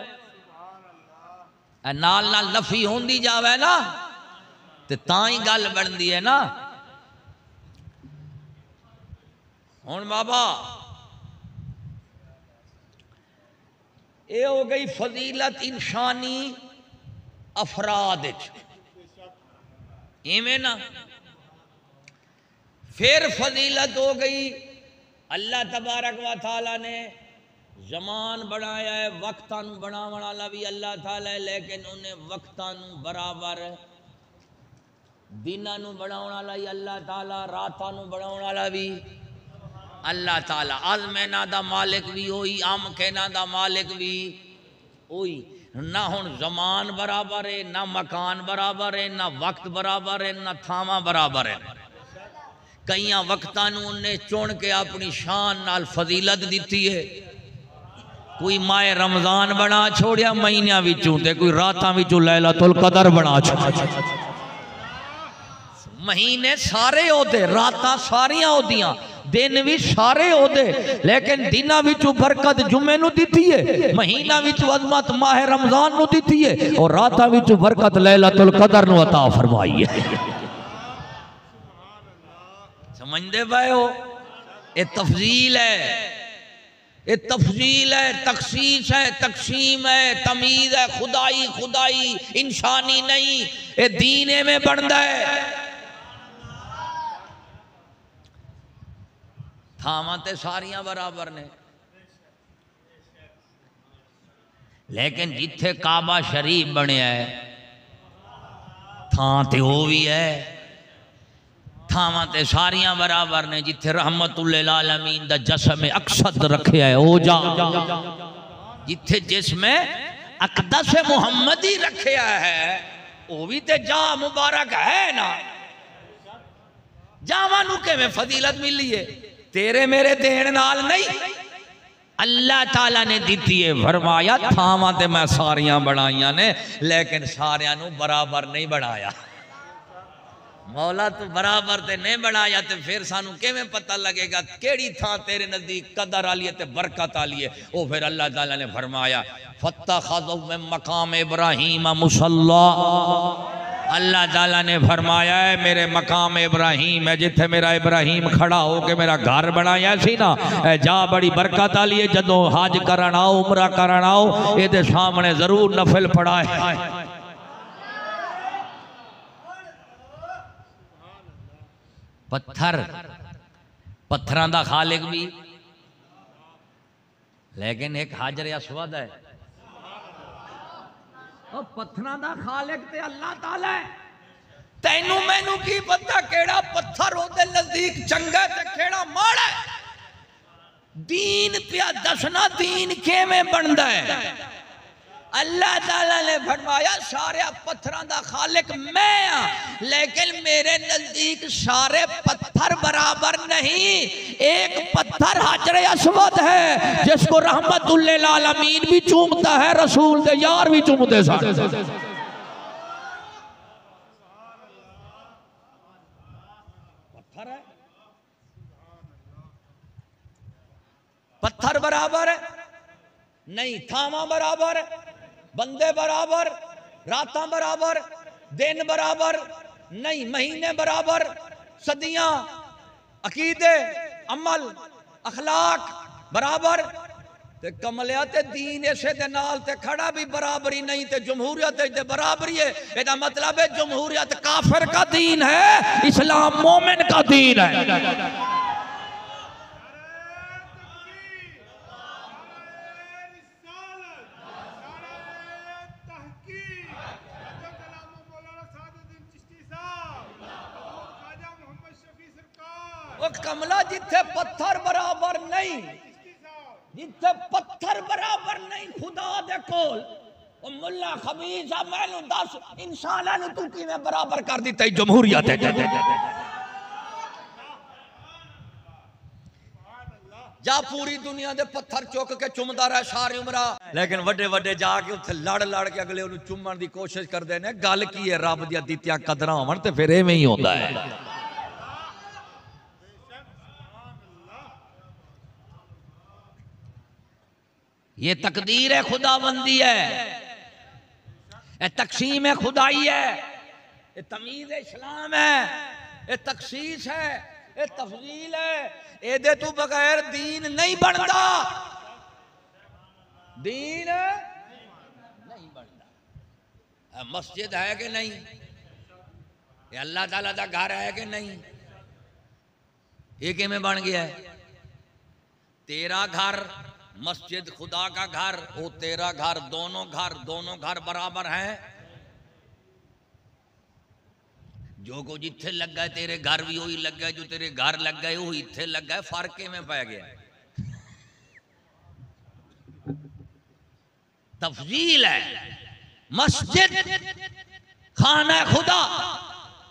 नाल नाल नफी होंदी जावे ना ते तां ही गल बनदी है ना। हुण बाबा ये हो गई फजीलत इंसानी अफराद इवें ना। फिर फजीलत हो गई अल्लाह तबारक व तआला ने जमान बनाया है, वक्तां नूं बनावण वाला भी अल्लाह ताला है, लेकिन उन्हें वक्तां नूं बराबर दिनां नूं बनावण वाला ही अल्लाह ताला, रातां नूं बनावण वाला भी अल्लाह ताला। आज़मैना दा मालिक भी होई, आमकैना दा मालिक भी होई। ना हुण जमान बराबर है, ना मकान बराबर है, ना वक्त बराबर है, ना थावां बराबर है। कईयां वक्तां नूं उन्हें चुन के अपनी शान नाल फजीलत दिती है। कोई माए रमजान बना छोड़िया महीनों विचों, ते कोई रातां विचों लैलतुल कदर बना छोड़िया। महीने सारे ओदे, रातां सारियां ओदियां, दिन भी सारे ओदे, लेकिन दिनां विचों बरकत जुमे नूं दिती है, महीना विचों अजमत माह रमजान नूं दिती है, और रातां विचों बरकत लैलतुल कदर नूं अता फरमाई है। समझदे पए हो? ये तफजील है, ये तफजील है, तखसीस है, तकसीम है, तमीज है। खुदाई खुदाई इंसानी नहीं, ये दीने में बनता है। थावां ते सारियां बराबर ने, लेकिन जिथे काबा शरीफ बनया है थां ते वो भी है। थावां ते सारियां बराबर ने। जिथे रहमतुल्लिल आलमीन दा जस्म अक़सद रखिया है ओ जा, जिथे जिस्म अक़दस मुहम्मदी रखिया है वो भी ते जा मुबारक है ना। जावां नूं किवें फजीलत मिली है? तेरे मेरे देण नाल नहीं, अल्लाह ताला ने दिती है। फरमाया थावां ते मैं सारियां बनाईयां ने, लेकिन सारियां नूं बराबर नहीं बनाया। मौला तू बराबर ते नहीं बनाया तो फिर सानू किवें पता लगेगा केड़ी थां तेरे नजदीक कदर आली है ते बरकत आली है? वो फिर अल्लाह ताला ने फरमाया फत्तखज़ू मिन मकाम इब्राहीम मुसल्ला। अल्लाह ताला ने फरमाया है मेरे मकाम इब्राहीम है, जिथे मेरा इब्राहीम खड़ा हो के मेरा घर बनाया सी ना, जा बड़ी बरकत आली है। जदों हज करन आओ, उमरा करन आओ, ये सामने जरूर नफल पढ़ाए। पत्थर पत्थरां दा खालिक भी, लेकिन एक हाजर अस्वद है। और पत्थरां दा खालिक ते अल्लाह ताला है। तैनू मैनू की पता केड़ा पत्थर ओदे नजदीक चंगा ते केड़ा माड़ा है? दीन पिया दसना, दीन किवें बनदा है। अल्लाह ताला ने फरमाया सारे पत्थरां दा खालिक मैं हाँ, लेकिन मेरे नजदीक सारे पत्थर बराबर नहीं। एक पत्थर हाजर अस्वद है जिसको रहमतुल्लिल आलमीन भी चूमता है, रसूल दे यार भी चूमते सारे। पत्थर है, पत्थर बराबर है नहीं, थावां बराबर, बंदे बराबर, रातां बराबर, दिन बराबर नहीं, महीने बराबर, सदियां, अकीदे, अमल, अखलाक बराबर। ते कमलिया ते दीन इसे दे नाल ते खड़ा भी बराबरी नहीं, ते जमहूरियत ते बराबरी है। इसका मतलब है जमहूरियत काफिर का दीन है, इस्लाम मोमिन का दीन है। वो कमला जिथे पत्थर बराबर नहीं, जिथे पत्थर बराबर नहीं खुदा दे कोल, ओ मुल्ला खबीसा मैनू दस इंसानां नू तू किवें बराबर कर दिता जमहूरियत है। जा पूरी दुनिया दे पत्थर चुक के चुमदा रहा सारी उमरा, लेकिन वड्डे वड्डे जाके उत्थे लड़ लड़ के अगले उन्हें चुमन की कोशिश करते हैं। गल की है, रब दी दित्तियां कदरां होवन ते फिर इवें ही होंदा है। ये तकदीर है, खुदाबंदी है, ये तकसीम है, खुदाई है, ये तमीज़ इस्लाम है, ये तखसीस है, ये तफजील है। एदे तू बगैर दीन नहीं बनता, दीन नहीं बनता। मस्जिद है कि नहीं, ये अल्लाह ताला दा घर है कि नहीं, ये किवें बन गया है? तेरा घर मस्जिद खुदा का घर, वो तेरा घर, दोनों घर बराबर हैं। जो कुछ इत्थे लग गए तेरे घर भी वही लग गए, जो तेरे घर लग गए वो इत्थे लग गए। फर्क में पै गया, तफजील है। मस्जिद खाना खुदा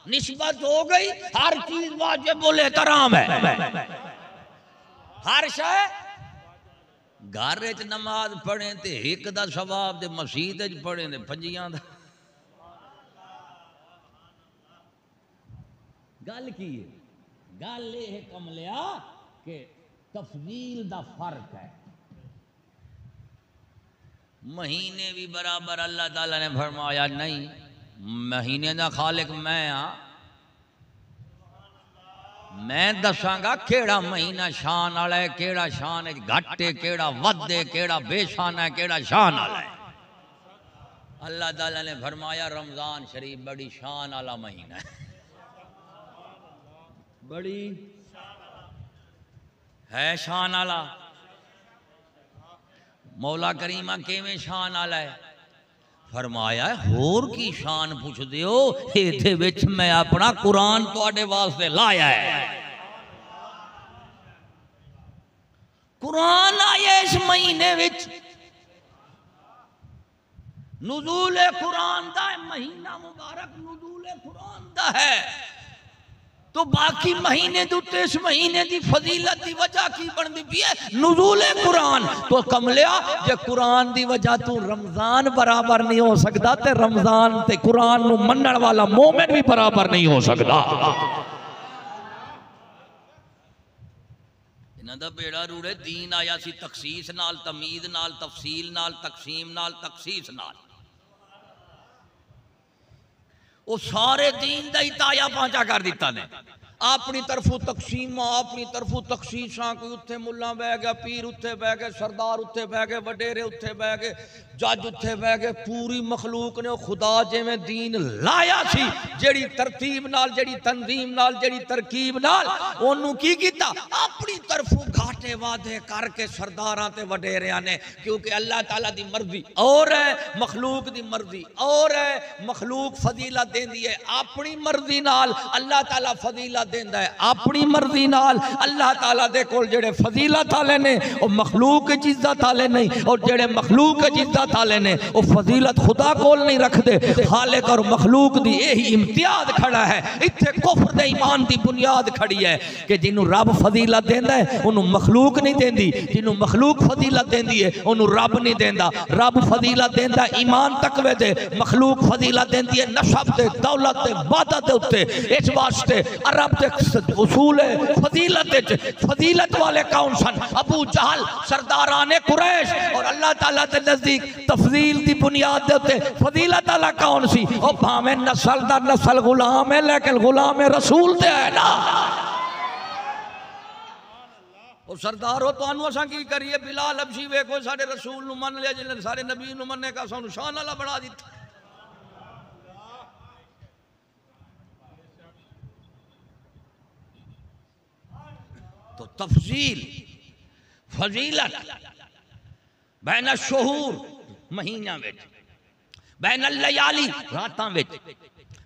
निस्बत हो गई, हर चीज वाजिब बोले एहतराम है, हर शय। घर च नमाज पढ़े ते एक दा सवाब, ते मसीत च पढ़े ते पंजियां दा। गल की है, गल ये कमलिया कि तफजील दा फर्क है। महीने भी बराबर अल्लाह ताला ने फरमाया नहीं, महीने का खालिक मैं हाँ, मैं दसांगा केड़ा महीना शान वाला है, केड़ा शान घट है, केड़ा वध है, केड़ा बेशान है, केड़ा शान वाला है। अल्लाह ताला ने फरमाया रमजान शरीफ बड़ी शान वाला महीना है, बड़ी है शान वाला। मौला करीमा किवें शान वाला है? फरमाया होर की शान पूछ दियो, इहदे विच मैं अपना कुरान तुहाडे वास्ते लाया है। कुरान आया इस महीने विच, नुज़ूल कुरान दा महीना मुबारक नुज़ूल कुरान दा है। तो बाकी महीने दुते इस महीने की फजीलत की वजह की बनती पी है? नुज़ूल कुरान। तो कमलिया जे कुरान की वजह तू रमजान बराबर नहीं हो सकता, ते रमजान ते कुरान नू मनण वाला मोमिन भी बराबर नहीं हो सकता। इन्हां दा बेड़ा रूड़े। दीन आया सी तखसीस नाल, तमीज़ नाल, तफसील नाल, तकसीम नाल, तखसीस नाल। वो सारे दीन का ही ताया पांचा कर दिता ने। अपनी तरफों तकसीम, अपनी तरफों तखसीसा। कोई उत्थे मुल्ला बह गया, पीर उत्थे बह गए, सरदार उत्थे बह गए, वडेरे उत्थे बह गए, जज उत्थे बह गए। पूरी मखलूक ने खुदा जिवें दीन लाया सी, जेड़ी तरतीब नाल, जेड़ी तंजीम नाल, जेड़ी तरकीब नाल, ओनू की कीता? अपनी तरफों घाटे वादे करके सरदारां ते वडेरियां ने। क्योंकि अल्लाह ताला दी मर्जी और है, मखलूक दी मर्जी और है। मखलूक फजीलत देंदी है अपनी मर्जी नाल, अल्लाह ताला फजीलत देंदा है अपनी मर्जी नाल। अल्लाह ताला दे कोल जेड़े फजीलत वाले ने वो मखलूक च इज्जत वाले नहीं, और जेड़े मखलूक च इज्जत वाले ने वो फजीलत खुदा कोल नहीं रखते। खालिक और मखलूक दी यही इम्तियाज खड़ा है। इत्थे कुफ्र दे ईमान दी बुनियाद खड़ी है कि जिन्हों रब फजीलत देंदा है उन्होंने मखलूक नहीं देंदी, जिन्हों मखलूक फजीलत देंदी है उन्होंने रब नहीं देंदा। रब फजीलत देंदा ईमान तकवे दे, मखलूक फजीलत देंदी है नसब दे, दौलत दे, इबादत दे उत्ते। इस वास्ते अरब उसूल है फजीलत। फजीलत वाले कौन सन? अबू जहल, सरदाराने कुरैश। और अल्लाह ताला के नजदीक तफजील दी बुनियाद दे उत्ते फजीलत वाला कौन सी? ओ भावें नस्ल दा नस्ल गुलाम है, लेकिन गुलाम रसूल ते है ना। और सरदारो तुहानू असां की करिए? बिलाल हबशी वेखो साडे रसूल नू मन लिया, जिन्हें सारे नबी नू मनने का सानू शान वाला बना दिता। तो तफजील फजीलत बैन शहूर महीना विच, बैन लयाली रातां विच,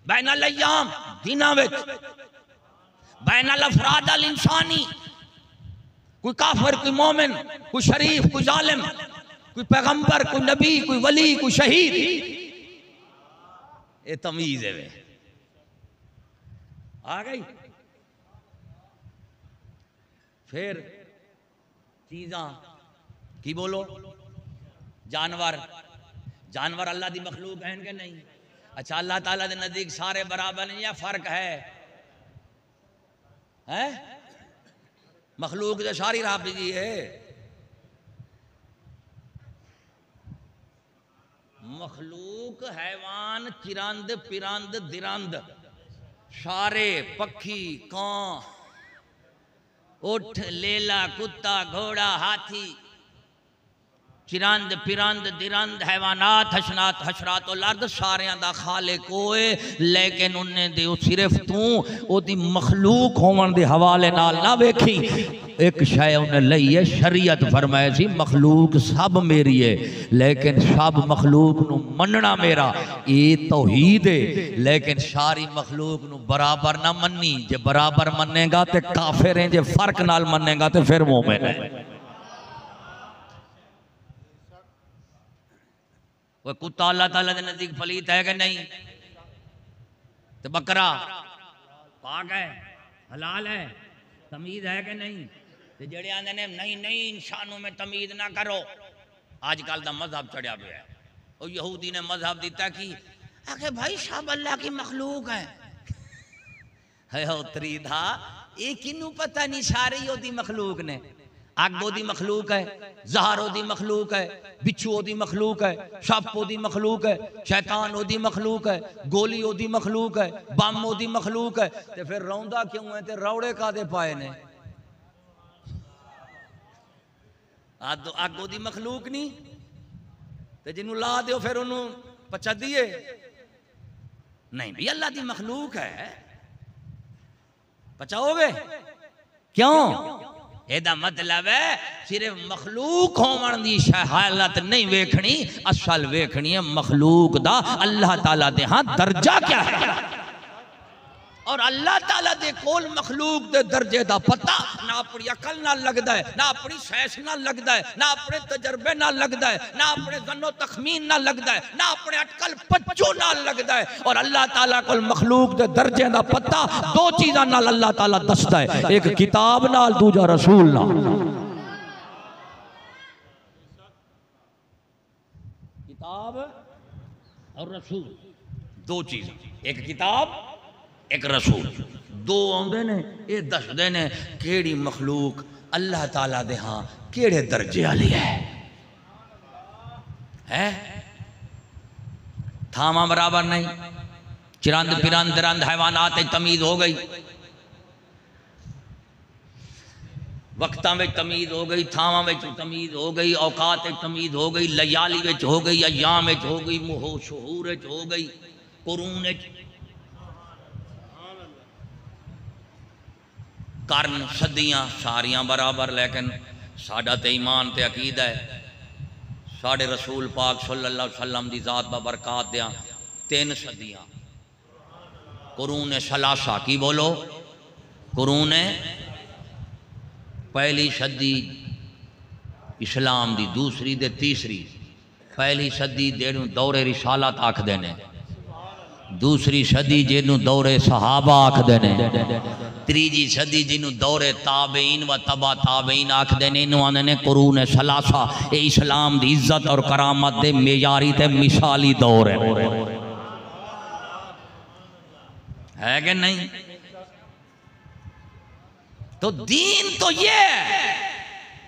बैन लयाम दिनां विच, बैनल अफराद अल इंसानी, कोई काफिर, कोई मोमिन, कोई शरीफ, कोई जालिम, कोई पैगंबर, कोई नबी, कोई वली, कोई शहीद, ये तमीज है वे। आ गई। फिर चीज़ां की बोलो, जानवर, जानवर अल्लाह दी मखलूक हैं कि नहीं? अच्छा, अल्लाह ताला दे नजदीक सारे बराबर नहीं या फर्क है? हैं? मखलूक जो सारी राब जी है, मखलूक हैवान, चिरंद, पिरंद, दिरंद, सारे पक्षी, कां, उठ, लेला, कुत्ता, घोड़ा, हाथी, चिरंद, पिरंद, दिरंद, हैवानात, हशनात, हशरात और लर्द सारियां दा खालिक होए, लेकिन उन्हें दे सिर्फ तू ओदी मखलूक होवन दे हवाले नाल ना वेखी। एक शय उन्हें लई है, शरीयत फरमाए सी मखलूक सब मेरी है, लेकिन सब मखलूक नू मनना मेरा, ये तौहीद है। लेकिन सारी मखलूक नू बराबर ना मन्नी, जे बराबर मन्नेगा ते काफिर है, जे फर्क नाल मन्नेगा ते फिर मोमिन है। वो कुत्ता अल्लाह ताला के नजदीक फलीत है कि नहीं? तो बकरा पाक है, हलाल है, तमीज है कि नहीं? तो जेड़े आंदे ने नहीं नहीं इंसानों में तमीज ना करो, आजकल का मजहब चढ़िया पे है। और यहूदी ने मजहब दिता कि आखे भाई सब अल्लाह की मखलूक है उतरी था, ये किनू पता नहीं सारी ओदी मखलूक ने। अग ओदी मखलूक है, जहर ओदी मखलूक है, बिच्छू ओदी मखलूक है, सप ओदी मखलूक है, शैतान ओदी मखलूक है, गोली ओदी मखलूक है, बम ओदी मखलूक है। ते फिर रौंदा क्यों है? ते रौड़े कादे पाए ने? अग ओदी मखलूक नहीं ते जिन्हों ला दो फिर उन्होंने पचा दिए नहीं भी अल्लाह की मखलूक है, पचाओगे क्यों? एदा मतलब है सिर्फ मखलूक होवन दी हालत नहीं वेखनी, असल वेखनी है मखलूक दा अल्लाह ताला दे हां दर्जा क्या है। और अल्लाह ताला दे कोल मखलूक दे दर्जे दा पता ना अपनी अकल नाल लगदा है, ना अपनी सैस नाल लगदा है, ना अपने तजर्बे नाल लगदा है, ना अपने ज़न्नो तखमीन नाल लगदा है, ना अपने अटकल पच्चू नाल लगदा है। और अल्लाह ताला कोल मखलूक दे दर्जे दा पता दो चीज़ां नाल अल्लाह ताला दसदा है, एक किताब नाल, दूजा रसूल नाल। किताब और रसूल दो चीज़, एक किताब एक रसूल, दो आंदे ने, ये दसदे ने केड़ी मखलूक अल्लाह ताला दे हां केड़े दर्जे वाली है। थामा बराबर नहीं, चिरंद पिरंद दरंद हैवानात तमीज हो गई, वक्तां में तमीज हो गई, थामा में तमीज हो गई, औकात में तमीज हो गई, लयाली में हो गई, अयाम में हो गई, मुहो शहूर में हो गई, कुरून करन सदियां सारियां बराबर। लेकिन साडा ते ईमान ते अकीदा है, साढ़े रसूल पाक सल्लल्लाहु अलैहि वसल्लम दी जात बबरकात दियां 3 सदियां। कुरून सलासा की बोलो? कुरून पहली सदी इस्लाम दी, दूसरी दे तीसरी। पहली सदी जेनू दौरे रिसालत आखदे ने, दूसरी सदी जेनू दौरे सहाबा आखदे ने, तीजी सदी जिन्हों दौरे ताबेइन व तबा ताबेइन आखदे ने, इन्हों आंदे ने कुरून सलासा। ये इस्लाम दी इज्जत और करामत दे मेयारी ते मिसाली दौर है कि नहीं? तो दीन तो ये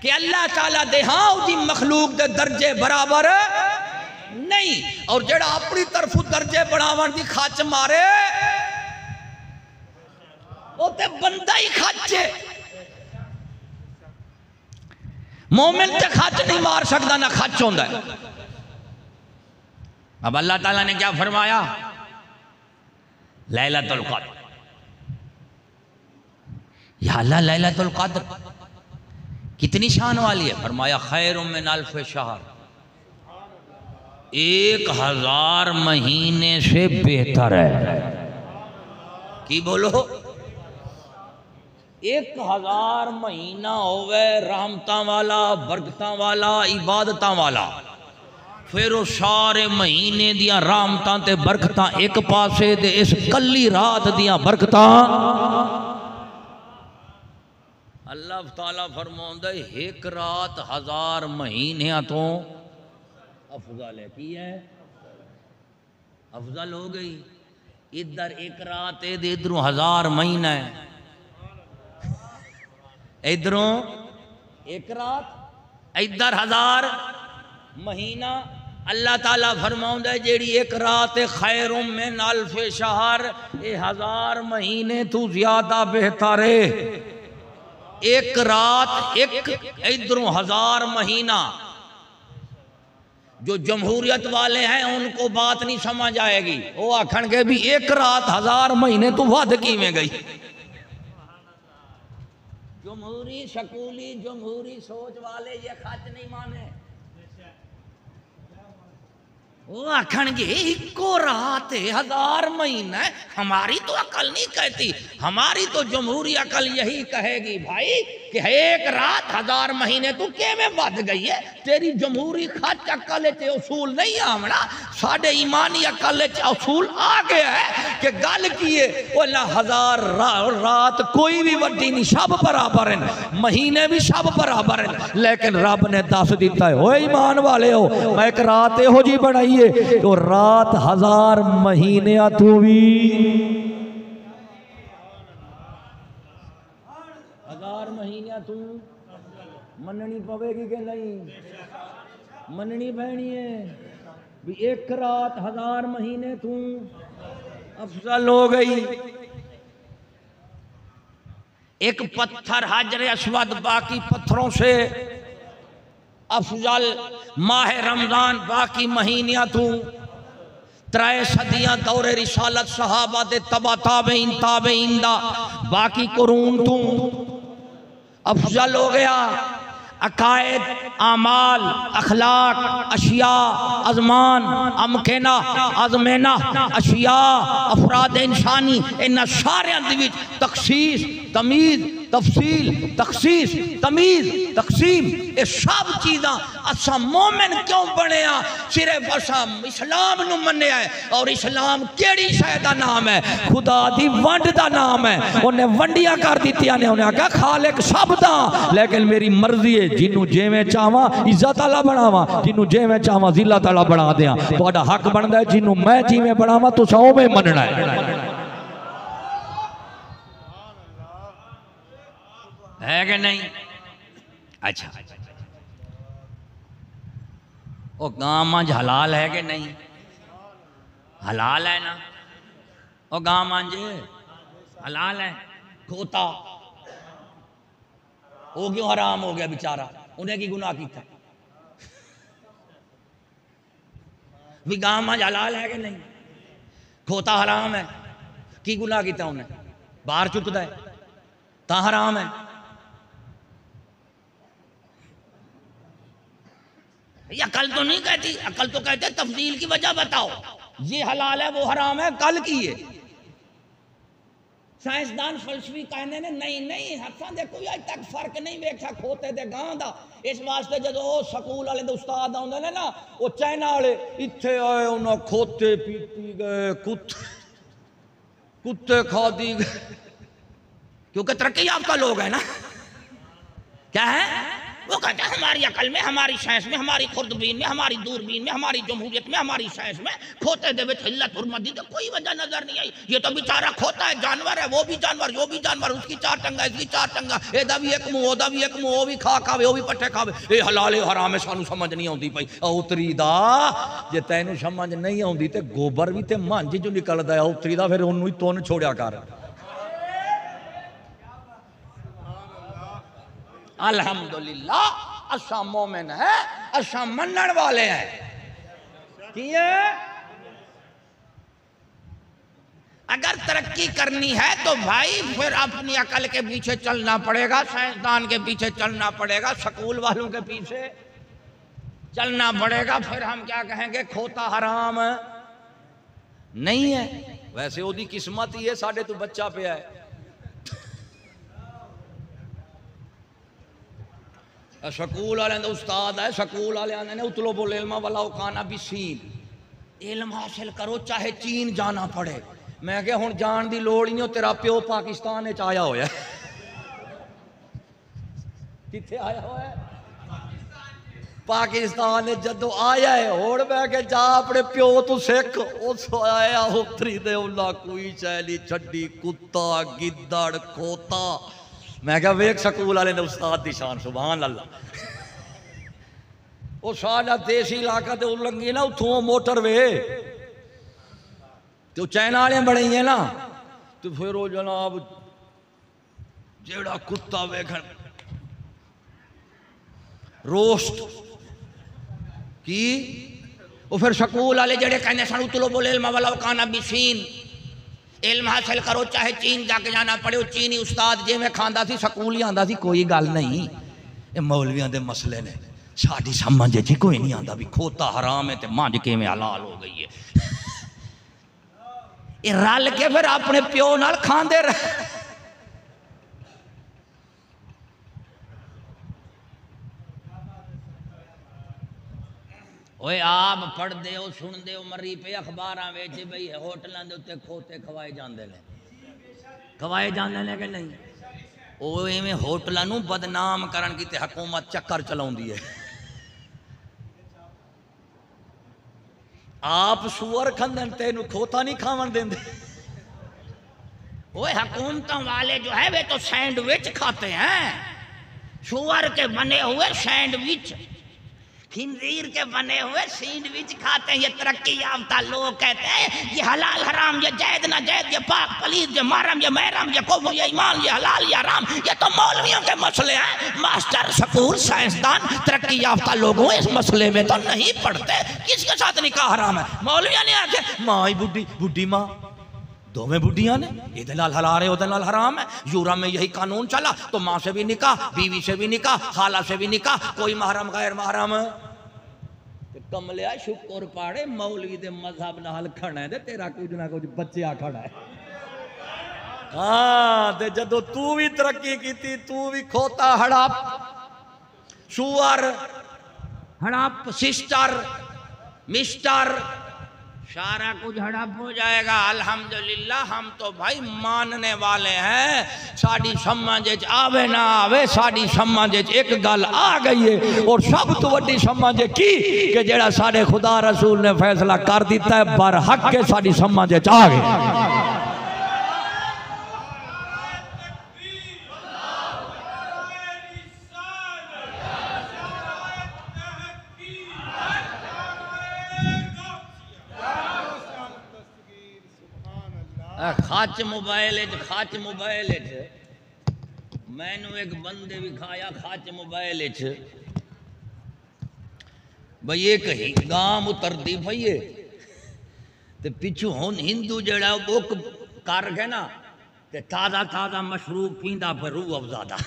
कि अल्लाह ताला दे हां उदी मखलूक दे दर्जे बराबर नहीं, और जेड़ा अपनी तरफ दर्जे बढ़ावन दी खच मारे वो ते बंदा ही खच है। मोमिन ते खच नहीं मार सकता, ना खच होंदा है। अब अल्लाह ताला ने क्या फरमाया? लैलतुल क़द्र, या अल्लाह लैलतुल क़द्र कितनी शान वाली है? फरमाया खैरुम मिन अल्फ शहर, 1000 महीने से बेहतर है। की बोलो? 1000 महीना होवे रहमतां वाला, बरकतां वाला, इबादतां वाला, फिर वो सारे महीने दियां रहमतां ते बरकतां एक पासे ते इस कली रात दियां बरकतां। अल्लाह ताला फरमाउंदा है एक रात 1000 महीनियां तो अफजल है। की है? अफजल हो गई। इधर एक रात है, इधरों 1000 महीना है। इधरों एक रात, इधर 1000 महीना। अल्लाह ताला फरमाउंदा है जेड़ी एक रात खैरुम मिन अल्फ शहर, ये 1000 महीने तू ज्यादा बेहतर है। एक रात एक, इधरों 1000 महीना। जो जमहूरियत वाले हैं उनको बात नहीं समझ आएगी, वो आखन के भी एक रात 1000 महीने तू वध की में गई। जमहूरी शकूली जमहूरी सोच वाले ये खच नहीं माने। वो आखन के इको रात 1000 महीना। हमारी तो अकल नहीं कहती, हमारी तो जमहूरी अकल यही कहेगी भाई कि एक रात 1000 महीने तू के में बद गई है। तेरी जमहूरी खच अकल च उसूल नहीं आमना, साढ़े ईमानी अकल च उसूल आ गया है कि गल की है वो ना 1000 रात कोई भी वड्डी नहीं, सब बराबर हैं, महीने भी सब बराबर हैं। लेकिन रब ने दस दिता है ओ ईमान वाले हो, मैं एक रात इहो जी बनाई है तो रात 1000 महीने तू भी 1000 महीने तू मननी पवेगी कि नहीं? मननी पैनी है भी एक रात 1000 महीने तू अफजल हो गई। एक पत्थर हजर अस्वद बाकी पत्थरों से अफजल। माह रमजान बाकी महीनियां तू 3 सदियां दौरे रिसालत सहाबा दे तबा ताबेइन ताबेइन दा बाकी कुरून तू अफजल हो गया। अकायद, आमाल, अखलाक, अशिया, अजमान, अमकेना, अजमेना, अशिया, अफराद इंसानी, इन सारे तखसीस, तमीज़, तफसील, तखसीस, तमीज़, तकसीम, ये सब चीज़ां असा मोमिन क्यों बने? सिर्फ असा इस्लाम नूं मन्निया है। और इस्लाम केड़ी शय दा नाम है? खुदा दी वंड दा नाम है। उन्हें वंडियां कर दित्तियां ने, उन्हें आख्या खालिक सब दा, लेकिन मेरी मर्जी है जिन्हों जिवें चाहवा इज्जत वाला बनावा, जिन्हों जिवें चाहवा जिल्लत वाला बना दियां। तुहाडा हक बनदा है जिन्हों मैं जिवें बनावा तुसां उवें मनना है कि नहीं? अच्छा, वो गां मंझ हलाल है कि नहीं? हलाल है ना? वो गां मंझ हलाल है। खोता वो क्यों हराम हो गया बेचारा? उन्हें की गुनाह किया? भी गां मंझ हलाल है कि नहीं? खोता हराम है, की गुनाह किया उन्हें? बाहर चुकता है ता हराम है। अकल तो नहीं कहती, अकल तो कहते तफसील की वजह बताओ, ये हलाल है वो हराम है, कल की है। साइंसदान फलसफी कहने ने नहीं नहीं हसा दे कोई अज तक फर्क नहीं वेख्या खोते दे गां दा। इस वास्ते जो स्कूल वाले दे उस्ताद आउंदे ने ना, वो चाइना वाले इत्थे आए, उन्हें खोते पीती गए, कुत्ते खा दी गए, क्योंकि तरक्की याफ्ता लोग है ना। क्या है वो कहते हैं हमारी अकल में, हमारी साइंस में, हमारी खुर्दबीन में, हमारी दूरबीन में, हमारी जमहूरियत में, हमारी साइंस में खोते दे विच हिल्लत हुर्मत दी तो कोई वजह नजर नहीं आई। ये तो बेचारा खोता है, जानवर है, वो भी जानवर, जो भी जानवर, उसकी 4 टंगा, इसकी 4 टंगा, एदा भी एक मुंह, ओदा भी एक मुंह, वो भी खा खावे, वो भी पट्ठे खावे। ये हलाल है हराम है सानू समझ नहीं आती पई। उतरी दा जे तैनू समझ नहीं आती तो गोबर भी तो मंझ जो निकलता है उतरी दा, फिर उन्होंने ही तुन छोड़िया कर। अल्हम्दुलिल्लाह असा मोमिन है, असा मनन वाले हैं। कि अगर तरक्की करनी है तो भाई फिर अपनी अकल के पीछे चलना पड़ेगा, साइंसदान के पीछे चलना पड़ेगा, स्कूल वालों के पीछे चलना पड़ेगा। फिर हम क्या कहेंगे खोता हराम नहीं है। वैसे ओदी किस्मत ही है साढ़े तो बच्चा पे है। ਸਕੂਲ ਵਾਲਿਆਂ ਦਾ ਉਸਤਾਦ ਹੈ ਸਕੂਲ ਵਾਲਿਆਂ ਨੇ ਉਤਲਬੁਲ ਇਲਮ ਵਲਾ ਕਾਨਾ ਬਿਸੀਨ इल्म हासिल करो चाहे चीन जाना पड़े। मैं क्या हुण जान की लोड़ ही नहीं, तेरा प्यो पाकिस्तान में आया होया किथे आया होया पाकिस्तान में जदों आया है। हुण मैं क्या जा अपने प्यो तू सिख उस आया उतरी दे उन्ना कोई शैली छड्डी कुत्ता गिद्दड़ खोता। मैं क्या वेख सकूल वाले ने उस्ताद दी शान सुभान अल्लाह। वो सारा देसी इलाका तो लंघी ना उतों मोटरवे तो चाइना वाले बने है ना तो फिर वो जनाब जेड़ा कुत्ता वेखन रोस्ट की वो फिर सकूल वाले जेड़े कहने सन उतलबुल इल्म वला काना बिसीन इल्म हासिल करो चाहे चीन जाके जाना पड़े। वो चीनी उस्ताद जिवें खांदा सी सकूल ही आंदा सी कोई गल नहीं। ये मौलवियां दे मसले ने साड़ी समझ जी कोई नहीं आता भी खोता हराम है तो मंझ किवें हलाल हो गई है। ये रल के फिर अपने प्यो नाल खांदे रहे। ओए आप पढ़ते हो सुनते हो मरी पे अखबारां विच बई होटलों के उत्ते खोते खवाए जाते हैं कि नहीं। वो इवें होटलों नूं बदनाम करन की हुकूमत चक्कर चलाउंदी है। आप सुअर खंदन तेनू खोता नहीं खावन देंदे। ओए हुकूमतों वाले जो है वे तो सैंडविच खाते हैं, सुअर के बने हुए सैंडविच, खिंजीर के बने हुए सैंडविच खाते हैं। ये तरक्की याफ्ता लोग कहते हैं ये हलाल हराम, ये जायद ना जायद, ये पाक पलीद, ये महरम, ये महरम, ये कुफ्र, ये ईमान, ये हलाल, ये हराम। ये तो मौलवियों के मसले हैं। मास्टर सकूल साइंसदान तरक्की याफ्ता लोगों इस मसले में तो नहीं पढ़ते। किसके साथ निकाह हराम है? मौलविया ने आके माँ ही बुढ़ी माँ दोवें बुढ़िया ने ये नाल हलाल है उहदे नाल हराम है। यूरोप में यही कानून चला तो माँ से भी निकाह, बीवी से भी निकाह, खाला से भी निकाह, कोई महरम गैर महरम। कमलिया शुक्र पाड़े मौलवी दे मजहब नाल खड़ा है तेरा कुछ ना कुछ बच्चा खड़ा है। हाँ ते जदों तू भी तरक्की की तू भी खोता हड़प सुअर हड़प सिस्टर मिस्टर सारा कुछ हड़प हो जाएगा। अल्हम्दुलिल्लाह हम तो भाई मानने वाले हैं। साड़ी समझ आवे ना आवे साड़ी समझ एक गल आ गई है और सब तो वड्डी समझ की कि जेड़ा साडे खुदा रसूल ने फैसला कर दिता है बरहक के साड़ी समझ आ गई। खाच मोबाइल मैनू एक बंदे भी खाया खाच मोबाइल भाई ये कही गांव उतरती पई ते पिछू हुन हिंदू जड़ा बुक कर के ना ते ताज़ा ताज़ा मशरूब पींदा पर रूह अफजादा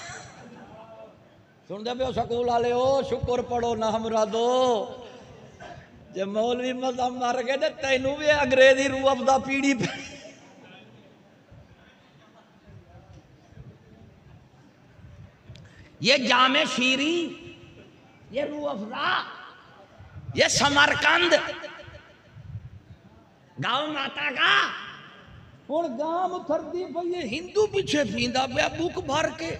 सुनते पे सकूल वाले हो शुक्र पढ़ो ना मुरादो जे मौलवी मजहब मर गए ते तैनू भी अंग्रेजी रूह अफजा पीड़ी ये जामे शीरी ये रूह अफजा ये समरकंद गाँव माता का और गांव उतरती पई हिंदू पीछे पींदा पे बुक भर के।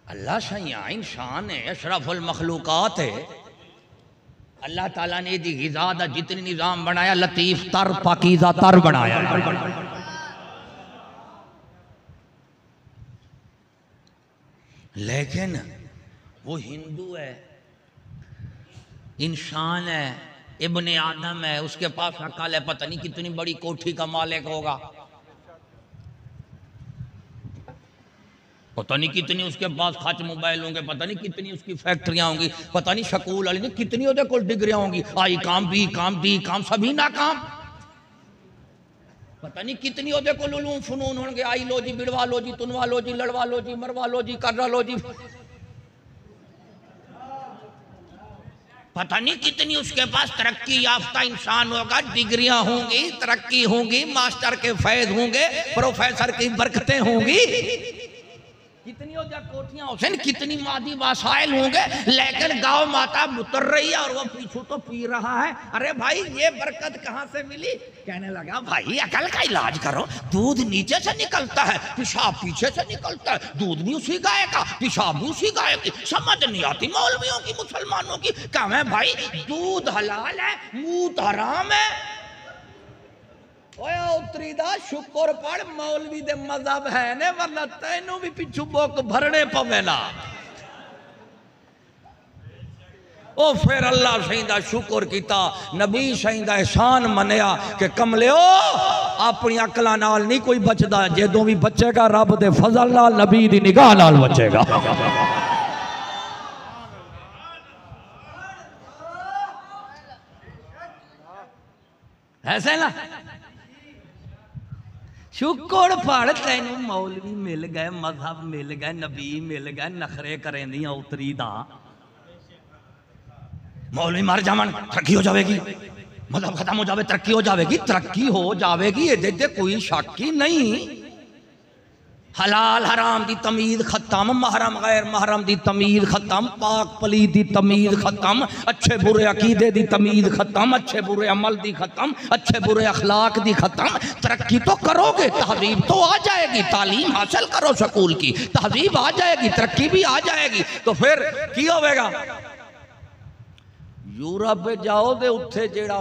अल्लाह सैया इंसान है अशरफुल मखलूकात है। अल्लाह ताला ने दी ग़िज़ा दा जितनी निज़ाम बनाया लतीफ़ तर पाकीज़ा तर बनाया। लेकिन वो हिंदू है इंसान है इब्ने आदम है उसके पास अकल है पता नहीं कितनी बड़ी कोठी का मालिक होगा पता नहीं कितनी उसके पास खाच मोबाइल होंगे पता नहीं कितनी उसकी फैक्ट्रियां होंगी पता नहीं स्कूल वाली ने कितनी उधर को डिग्रियां होंगी आई काम बी काम डी काम सभी ना काम पता नहीं कितनी उधर को उलूम फनून होंगे आई लो जी बिड़वा लो जी तुनवा लो जी लड़वा लो जी मरवा लो जी कर्रा लो जी पता नहीं कितनी उसके पास तरक्की याफ्ता इंसान होगा डिग्रियां होंगी तरक्की होंगी मास्टर के फैज होंगे प्रोफेसर की बरकतें होंगी कितनी हो जा कोठियां हुसैन, कितनी मादी वसाइल होंगे, लेकिन गांव माता मुतर रही है और वो पीछू तो पी रहा है। अरे भाई ये बरकत कहाँ से मिली? कहने लगा भाई अकल का इलाज करो, दूध नीचे से निकलता है, पेशाब पीछे से निकलता है, दूध भी उसी गाय का, पेशाब भी उसी गाय की। समझ नहीं आती मौलवियों की, मुसलमानों की। कहा है भाई दूध हलाल है, मूत हराम है। ओए उतरीदा शुक्र पढ़ मौलवी दे मजहब है ने, वरना तैनू भी पिछू बोक भरने पवेला। ओ फिर अल्लाह सहींदा शुक्र किता, नबी सहींदा एहसान मनिया कि कमलियो अपनी अकला नाल नहीं कोई बचदा, जदों भी बचेगा रब दे फजल नाल, नबी दी निगाह नाल बचेगा। ऐसे ना शुक्र पढ़ तैनू मौलवी मिल गए, मजहब मिल गए, नबी मिल गए, नखरे करें दियां उतरी दा। मौलवी मर जावन तरक्की हो जाएगी, मजहब खत्म हो जाए तरक्की हो जाएगी, तरक्की हो जाएगी, ये कोई शक ही नहीं। हलाल हराम दी तमीज खत्म, महरम गैर महरम दी तमीज खत्म, पाक पलीद दी तमीज खत्म, अच्छे बुरे अकीदे दी तमीज खत्म, अच्छे बुरे अमल दी खत्म, अच्छे बुरे अखलाक दी खत्म। तरक्की तो करोगे, तहजीब तो आ जाएगी, तालीम हासिल करो स्कूल की, तहजीब आ जाएगी, तरक्की भी आ जाएगी। तो फिर की होगा? यूरोप जाओ दे उत्थे जेड़ा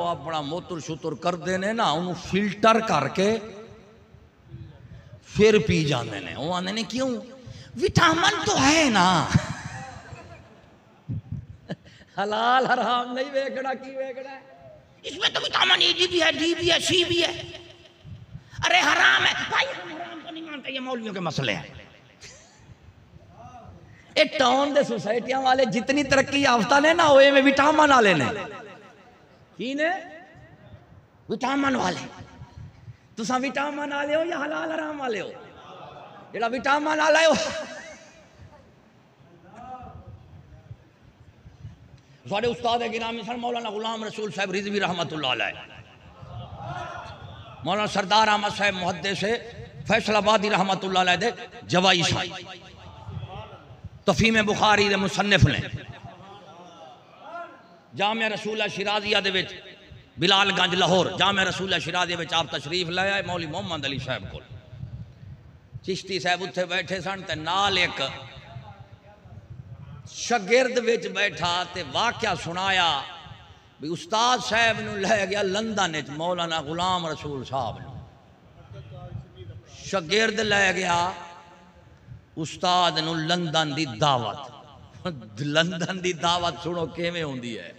अपना मूत्र शुत्र करते ने ना, उन्होंने फिल्टर करके फिर पी जाते हैं। वो आने ने क्यों? विटामिन तो है ना। हलाल हराम नहीं वेखना, की वेखना है? इसमें तो विटामिन ए भी है, डी भी है, सी भी है। अरे हराम है भाई, हम हराम को नहीं मानते, ये मौलवियों के मसले हैं। एक टाउन दे सोसाइटियां वाले जितनी तरक्की याफ्ता ने ना, वो में विटामिन वाले ने की ने, विटामिन वाले। तुसा विटामिन वाले हो या हलाल हराम वाले हो? जेड़ा विटामिन वाला है साढ़े उस्ताद है गिरामी सर मौलाना गुलाम रसूल साहब रिजवी रहमतुल्लाह अलैह, मौलाना सरदार अहमद साहब मुहद्दिस से फैसलाबादी रहमतुल्लाह अलैह दे जवाई साहब तफीम बुखारी दे मुसन्निफ ने। जामिया रसूल शिराजिया दे विच बिलालगंज लाहौर जामिया रसूल शिराजिया विच आप तशरीफ ले आए मौली मोहम्मद अली साहब को। चिश्ती साहब उत्थे बैठे सन ते नाल एक शागिर्द विच बैठा ते वाकया सुनाया भी उस्ताद साहब नूं लै गया लंदन विच मौलाना गुलाम रसूल साहब नूं। शागिर्द लै गया उस्ताद नूं लंदन दी दावत। लंदन दी दावत सुनो किवें होंदी है।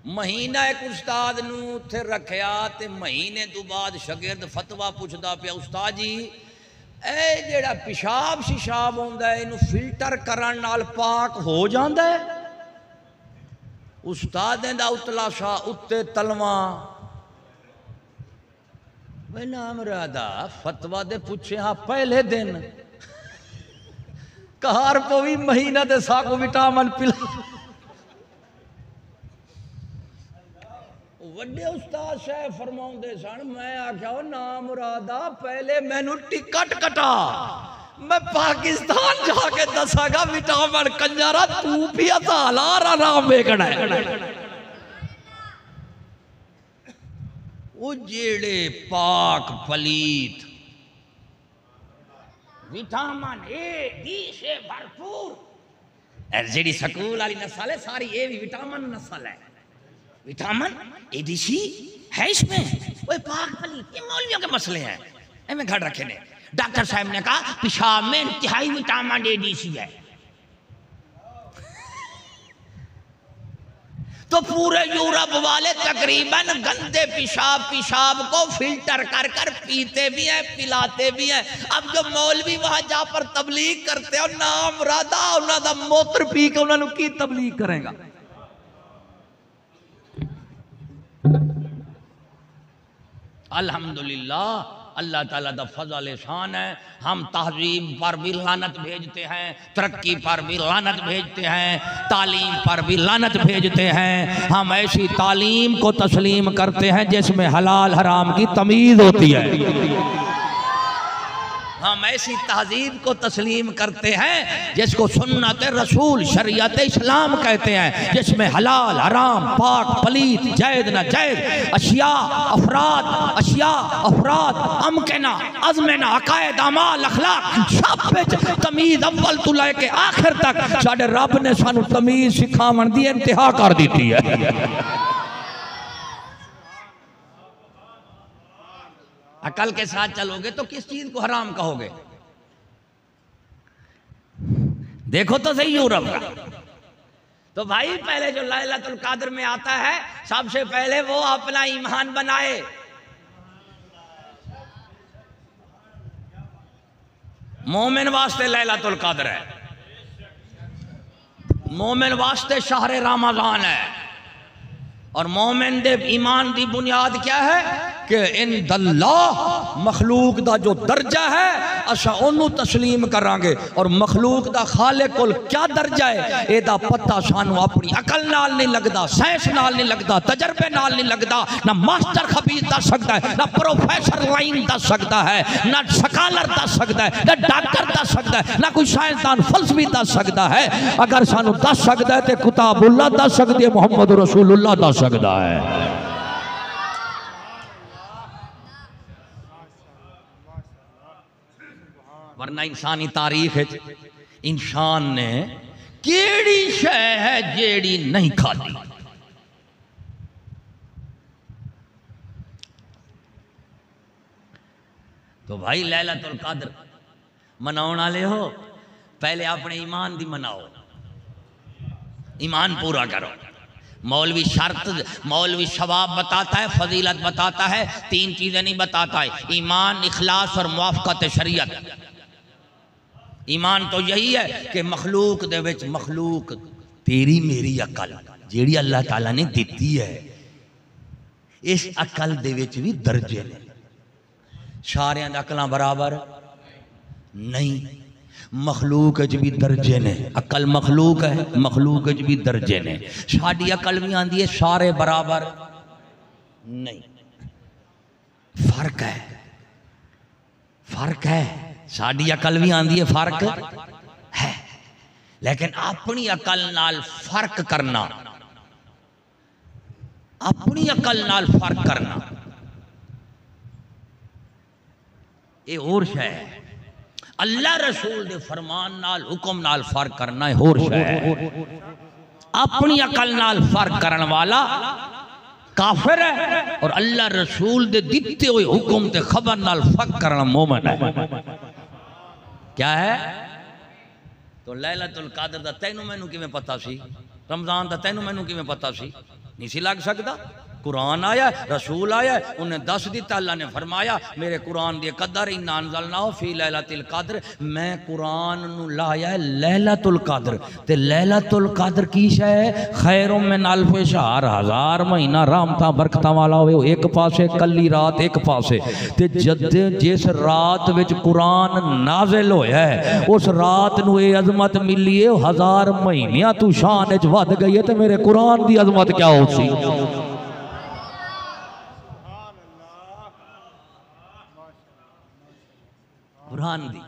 महीना एक उस्ताद नूं उत्थे रखिया ते महीने तो बाद शागिर्द फतवा पुछदा पिया, उस्ताद जी ए जेड़ा पेशाब शिशाब होंदा है इनू फिल्टर करन नाल पाक हो जांदा है? उस्ताद दा उतला सा उत्ते तलवा वे नाम रादा फतवा दे पूछे हाँ पहले दिन कार पवी महीना दे साको विटामिन पिला। वड्डे उस्ताद साहब फरमाउंदे सन, मैं आख्या ना मुरादा पहले मैनू टिकट कटा, मैं पाकिस्तान जाके दसागा विटामिन कंजरा तू भी हलाल हराम वेखना है। वो जेड़े पाक पलीत विटामिन ए डी से भरपूर जेड़ी स्कूल वाली नस्ल है सारी ये भी विटामिन नस्ल है। विटामिन एडीसी है इसमें। वो पाक पलीत ये मौलवियों के मसले हैं, इनमें घर रखे ने। डॉक्टर साहब ने कहा पेशाब में इंतहाई विटामिन एडीसी है। तो पूरे यूरोप वाले तकरीबन गंदे पेशाब को फिल्टर कर कर पीते भी हैं पिलाते भी हैं। अब जो मौलवी वहां जा पर तबलीग करते हैं नाम राधा उन्होंने मूत्र पी के उन्होंने की तबलीग करेगा। अल्हम्दुलिल्लाह अल्लाह ताला दा फजल एहसान है। हम तहजीब पर भी लानत भेजते हैं, तरक्की पर भी लानत भेजते हैं, तालीम पर भी लानत भेजते हैं। हम ऐसी तालीम को तस्लीम करते हैं जिसमें हलाल हराम की तमीज़ होती है। हम ऐसी तहजीब को तस्लीम करते हैं जिसको सुन्नत रसूल शरीयत इस्लाम कहते हैं, जिसमें हलाल हराम पाक पलीत जैद न जैद अशिया अफराद अमकना अज़मना अकायद अमाल अखलाक सब विच तमीज़ अव्वल तो लेके आखिर तक साडे रब ने सानू तमीज़ सिखावन दी इंतहा कर दी है। अकल के साथ चलोगे तो किस चीज को हराम कहोगे? देखो तो सही यूरोप का। तो भाई पहले जो लैलतुल कद्र में आता है सबसे पहले वो अपना ईमान बनाए। मोमिन वास्ते लैलतुल कद्र है, मोमिन वास्ते शहर रमजान है। और मोमिन दे ईमान दी बुनियाद क्या है कि इन दल्लाह मखलूक दा जो दर्जा है असा ओनू तस्लीम करांगे। और मखलूक दा खालिक कोल क्या दर्जा है एदा पता सानू अपनी अकल नाल नहीं लगदा, साइंस नाल नहीं लगदा, तजर्बे नाल नहीं लगदा। ना मास्टर खबीर दस सकता है, ना प्रोफेसर लाइन दस सकता है, ना स्कॉलर दस सकता है, ना डॉक्टर दस सकता है, ना कोई साइंसदान फलसफी दस सकता है। अगर सानू दस सकता है तो किताबुल्लाह दस सकती है, मुहम्मद रसूलुल्लाह दस सकता है। वरना इंसानी तारीख इंसान ने केड़ी शय है जेड़ी नहीं खाती। तो भाई लैलतुल कद्र मनाने वाले हो, पहले अपने ईमान दी मनाओ, ईमान पूरा करो। मौलवी शर्त, मौलवी सवाब बताता है, फजीलत बताता है, तीन चीजें नहीं बताता है, ईमान, इखलास और मुवाफकत शरीयत। ईमान तो यही है कि मखलूक दे विच मखलूक तेरी मेरी अकल जेड़ी अल्लाह ताला ने दिती है, इस अकल दे विच भी दर्जे ने। सारियां दी अकलां बराबर नहीं, मखलूक च भी दर्जे ने। अकल मखलूक है, मखलूक च भी दर्जे ने। साडी अकल भी आंदी है सारे बराबर नहीं, फर्क है, फर्क है। साडी अकल भी आंदी है फर्क है, लेकिन अपनी अकल नाल फर्क करना, अपनी अकल नाल फर्क करना ये और शय है। अल्लाह रसूल दे फरमान नाल हुक्म नाल फर्क करना है होर शय है। अपनी अकल नाल फर्क करने वाला काफिर है और अल्लाह रसूल दे दिते हुए हुक्म ते खबर नाल फर्क करना मोमिन है। क्या है? तो लैलतुल कद्र दा तैनू मैनू किवें पता सी? रमजान दा तैनू मैनू किवें पता सी? नहीं सी लग सकदा। कुरान आया, रसूल आया, उन्हें दस दिता। अल्लाह ने फरमाया मेरे कुरान दी कदर इन्ना अंज़लनाहु फी लैलतिल कद्र, मैं कुरान नू लाया लैलतुल कद्र। ते लैलतुल कद्र की शै है? खैरुम मिन अल्फ़ि शहर, हजार महीना रहमतां बरकतां वाला होवे। एक पासे कली रात, एक पासे ते जद जिस रात विच कुरान नाज़िल होया है उस रात नू ये अजमत मिली है, हजार महीनियां तू शान विच वध गई है। ते मेरे कुरान दी अजमत क्या हो सी? कुरान दी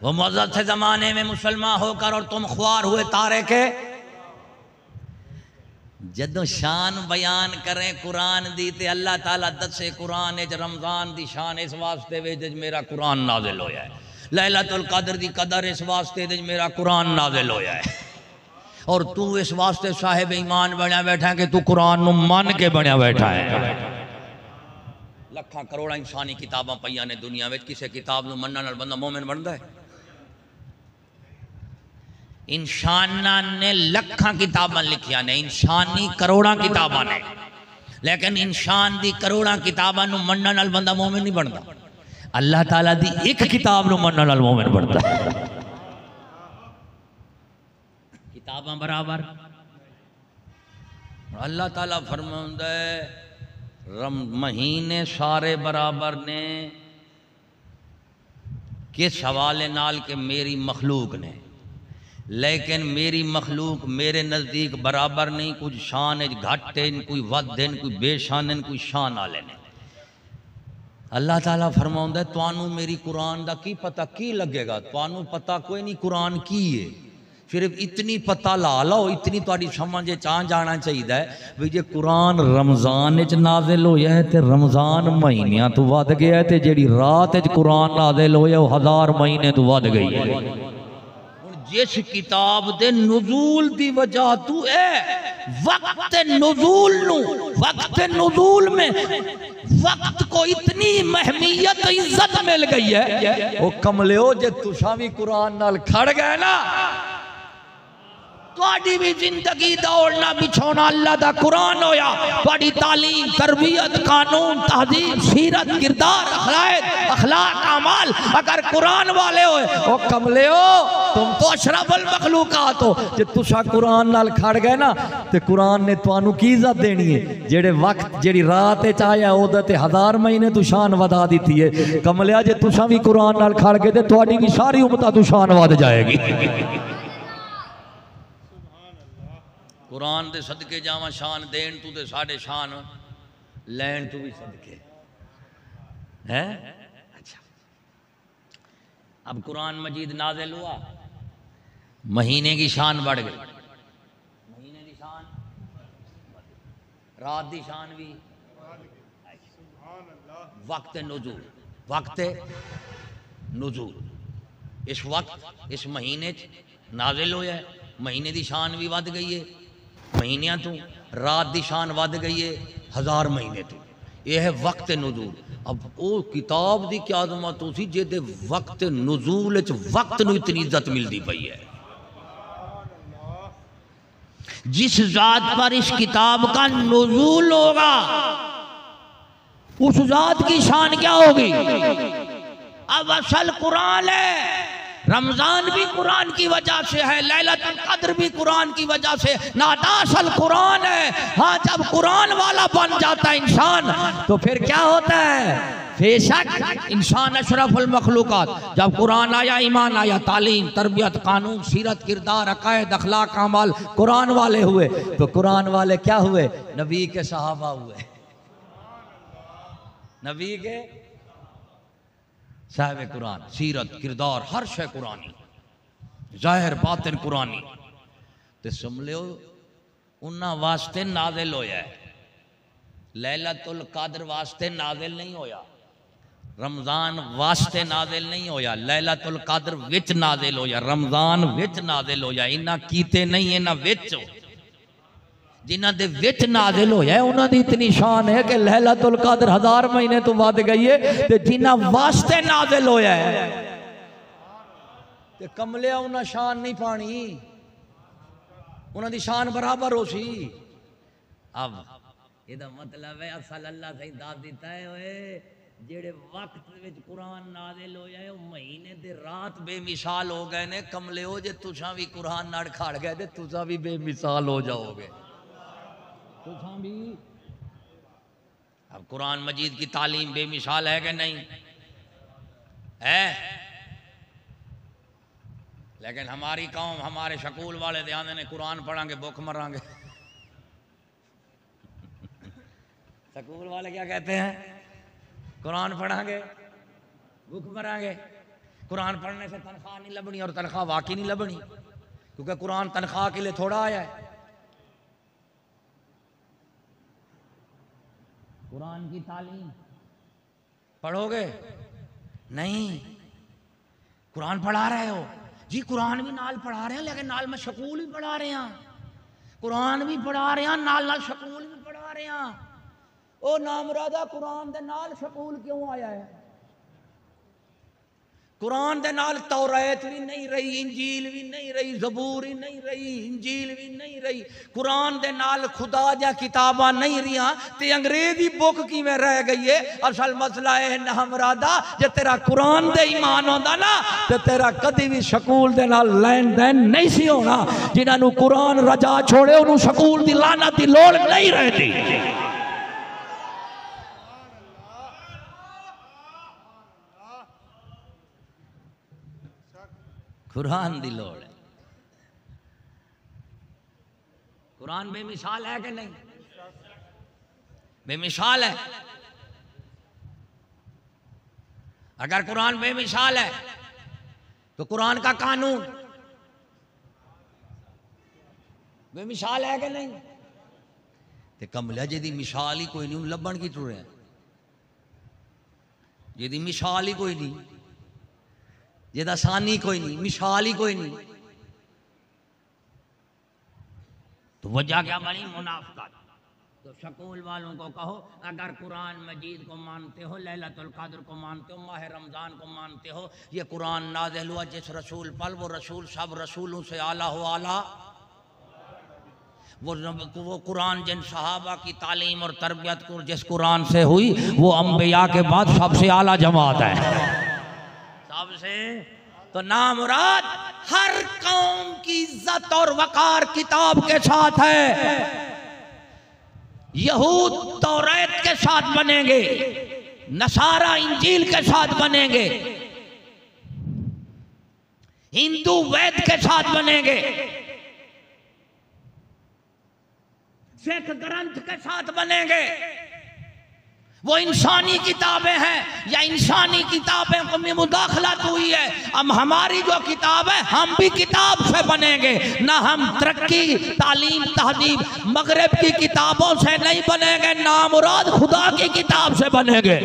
वो मौजूद थे जमाने में मुसलमान होकर और तुम ख्वार हुए तारे के। जदों शान बयान करें कुरान दी ते अल्लाह ताला दसे कुरान च रमजान दी शान इस वास्ते वे मेरा कुरान नाजिल होया है। लैलतुल कद्र दी कदर इस वास्ते मेरा कुरान नाजिल होया है। और तू इस वास्ते साहिब ईमान बनया बैठा है कि तू कुरान नू मान के बनया बैठा है। लखा करोड़ा इंसानी किताबां पईयां ने दुनिया में, किसी किताब नूं मनण नाल बंदा मोमिन बनदा है? इंसाना ने लखा किताबां लिखियां ने, इंसानी करोड़ा किताबां ने, लेकिन इंसान दी करोड़ा किताबां नूं मनण नाल बंदा मोमिन नहीं बनदा। अल्लाह ताला दी एक किताब नूं मनण नाल मोमिन बनदा। किताबां बराबर। अल्लाह ताला फरमांदा है महीने सारे बराबर ने, किस हवाले नाल के मेरी मखलूक ने, लेकिन मेरी मखलूक मेरे नज़दीक बराबर नहीं। कुछ शान घट है, कोई वध है, कोई बेशान है, कोई शान आले ने। अल्लाह ताला फरमाउंदा है तुहानू मेरी कुरान दा की पता की लगेगा, तुहानू पता कोई नहीं कुरान की है, सिर्फ इतनी पता ला लो, इतनी तुहाडी समझ च आ जाना चाहिए भी जे कुरान रमज़ान च नाज़िल होया है तो रमज़ान महीनों तो वध गया है, तो जिहड़ी रात च कुरान नाज़िल होया वो 1000 महीने तो वध गई है। जिस किताब दे नुज़ूल दी वजह तू है वक्त नुज़ूल नु, वक्त नुज़ूल में वक्त को इतनी महमियत इज्जत मिल गई है, वो कमलियो जे तुसा भी कुरान नाल खड़ गए ना, तुहाडी भी जिंदगी दौड़ना बिछोना अल्लाह दा कुरान होया, तुहाडी तालीम तरबियत कानून तहजीब सीरत किरदार अखलाक अमाल अगर कुरान वाले होए, ओ कमले हो तुम तो अशरफुल मखलूकात हो। जे तुसा कुरान नाल खड़ गए ना ते कुरान ने तुहानू की इज्जत देनी है, जेड़े वक्त जेड़ी रात च आया ओदे ते 1000 महीने तू शान वधा दी है। कमलिया जे तुसा भी कुरान नाल खड़ गए ते तुहाडी भी सारी उम्मत तू शान वध जाएगी। कुरान दे सदके जावा शान देन तू ते साढ़े शान लैन तू भी सदके है। अच्छा, अब कुरान मजीद नाज़िल हुआ, महीने की शान बढ़ गई, महीने की शान, रात की शान भी, वक्त नुज़ूल, वक्त नुज़ूल, इस वक्त इस महीने नाज़िल होया है, महीने की शान भी वध गई है, महीनों तो रात की शान वध गई है 1000 महीने तो, यह है वक्त नुज़ूल। अब वो किताब की क्या अज़मत सी जिहदे वक्त नुज़ूल च वक्त नूं इतनी इज्जत मिलती पई है। जिस ज़ात पर इस किताब का नुज़ूल होगा उस ज़ात की शान क्या होगी। अब असल कुरान है, रमजान भी कुरान की वजह से है, लैलतुल कद्र भी कुरान की वजह से, नाता असल कुरान है। हाँ, जब कुरान वाला बन जाता है इंसान तो फिर क्या होता है, बेशक इंसान अशरफुल मखलूकात। जब कुरान आया ईमान आया, तालीम तरबियत कानून सीरत किरदार अकायद अखलाक अमाल कुरान वाले हुए, तो कुरान वाले क्या हुए, नबी के सहाबा हुए, नबी के साहिब कुरान, सीरत किरदार हर शय कुरानी, जाहिर बातिन कुरानी। तो समझ लो उन्हां वास्ते नाज़िल होया है, लैलतुल कद्र वास्ते नाज़िल नहीं होया, रमज़ान वास्ते नाज़िल नहीं होया, लैलतुल कद्र विच नाज़िल होया, रमज़ान विच नाज़िल होया। इन्हां कीते नहीं, इन्हां विच जिन्हां दे विच नाज़िल होया उन्हां दी इतनी शान है कि लैलतुल कद्र 1000 महीने तो वध गई है, ते जिन्हां वास्ते नाज़िल होया है ते कमलिया उन्हां शान नहीं पानी, उन्हां दी शान बराबर हो सी। अब इहदा मतलब है असल अल्लाह सही दस दिता है, ओए जेड़े वक्त विच कुरान नाज़िल होया है वो महीने दे रात बेमिसाल हो गए ने। कमले हो जे तुसां भी कुरान नाल खड़ गए ते तुसां भी बेमिसाल हो जाओगे, तुसां भी। अब कुरान मजीद की तालीम बेमिसाल है कि नहीं है, लेकिन हमारी कौम हमारे शकूल वाले ध्यान ने कुरान पढ़ांगे भूख मरांगे। शकूल वाले क्या कहते हैं, कुरान पढ़ांगे भूख मरांगे। कुरान पढ़ने से तनख्वाह नहीं लबनी, और तनख्वाह वाकई नहीं लबनी, क्योंकि कुरान तनख्वाह के लिए थोड़ा आया है। कुरान की तालीम पढ़ोगे नहीं, कुरान पढ़ा रहे हो जी, कुरान भी नाल पढ़ा रहे हैं, लेकिन नाल में शकूल भी पढ़ा रहे हैं, कुरान भी पढ़ा रहे हैं नाल नाल शकूल भी पढ़ा रहे हैं। ओ नामरादा कुरान दे नाल शकूल क्यों आया है, कुरान दे नाल तौरात भी नहीं रही, इंजील भी नहीं रही, ज़बूर भी नहीं रही, इंजील भी नहीं रही, कुरान दे नाल खुदा जा किताबा नहीं रहा, ते अंग्रेजी बुक की में रह गई है। असल मसला है नामरादा, जे तेरा कुरान दे ईमान होंदा ना ते तेरा कदी भी शकूल दे नाल लेन देन नहीं सी होना। जिन्हां कुरान रजा छोड़े उन्होंने शकूल दी लानत दी लोड़ नहीं रहती। कुरान दी लोड़ है, कुरान बेमिसाल है कि नहीं, बेमिसाल है। अगर कुरान बेमिसाल है तो कुरान का कानून बेमिसाल है कि नहीं? ते कमला जी मिसाल ही कोई नहीं, लभण की टुरे जी मिसाल ही कोई नहीं, जिहदा सानी कोई नहीं, मिसाल ही कोई नहीं, तो वजह क्या बनी? मुनाफिकत। तो स्कूल वालों को कहो अगर कुरान मजीद को मानते हो, लैलतुल कद्र को मानते हो, माह रमज़ान को मानते हो, ये कुरान नाज़िल हुआ जिस रसूल पर, वो रसूल सब रसूलों से आला हो आला, वो कुरान जिन सहाबा की तालीम और तरबियत को जिस कुरान से हुई, वो अंबिया के बाद सबसे आला जमात है, सबसे। तो नामुराद हर कौम की इज्जत और वकार किताब के साथ है। यहूद तौरात के साथ बनेंगे, नसारा इंजील के साथ बनेंगे, हिंदू वेद के साथ बनेंगे, सिख ग्रंथ के साथ बनेंगे। वो इंसानी किताबें हैं या इंसानी किताबें को में मुदाखलत हुई है। अब हमारी जो किताब है हम भी किताब से बनेंगे, ना हम तरक्की तालीम तहजीब मगरब की किताबों से नहीं बनेंगे, नामुराद खुदा की किताब से बनेंगे।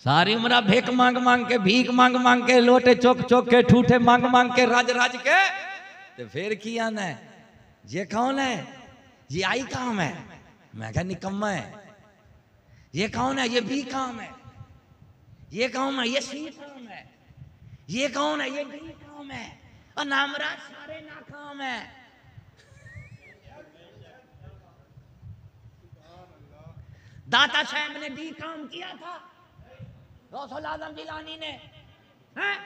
सारी उम्र भीख मांग के लोटे चौक के ठूठे मांग के रज के, तो फिर किया न ये कौन है? ये आई काम है। मैं क्या निकम्मा है? ये कौन है? ये बी काम है। ये कौन है? ये सी काम है। ये कौन है? ये डी काम है। और नामराज सारे नाकाम है। दाता साहब ने डी काम किया था, गौसुल आजम जिलानी ने, हैं?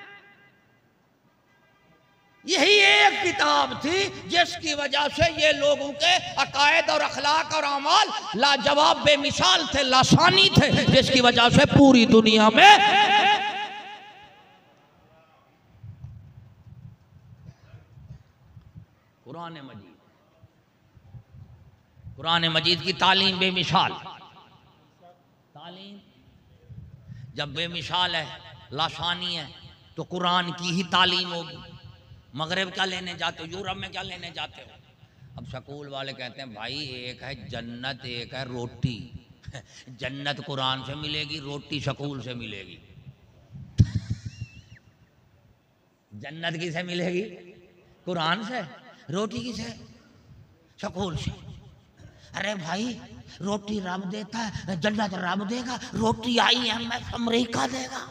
यही एक किताब थी जिसकी वजह से ये लोगों के अकायद और अखलाक और अमाल लाजवाब बेमिसाल थे, लासानी थे, जिसकी वजह से पूरी दुनिया में कुरान मजीद की तालीम बेमिसाल। तालीम जब बेमिसाल है, लासानी है, तो कुरान की ही तालीम होगी। मगरब क्या लेने जाते हो? यूरोप में क्या लेने जाते हो? अब स्कूल वाले कहते हैं भाई एक है जन्नत, एक है रोटी। जन्नत कुरान से मिलेगी, रोटी स्कूल से मिलेगी। जन्नत किसे मिलेगी? कुरान से। रोटी किसे? स्कूल से। अरे भाई रोटी रब देता है, जन्नत रब देगा, रोटी IMF अमेरिका देगा।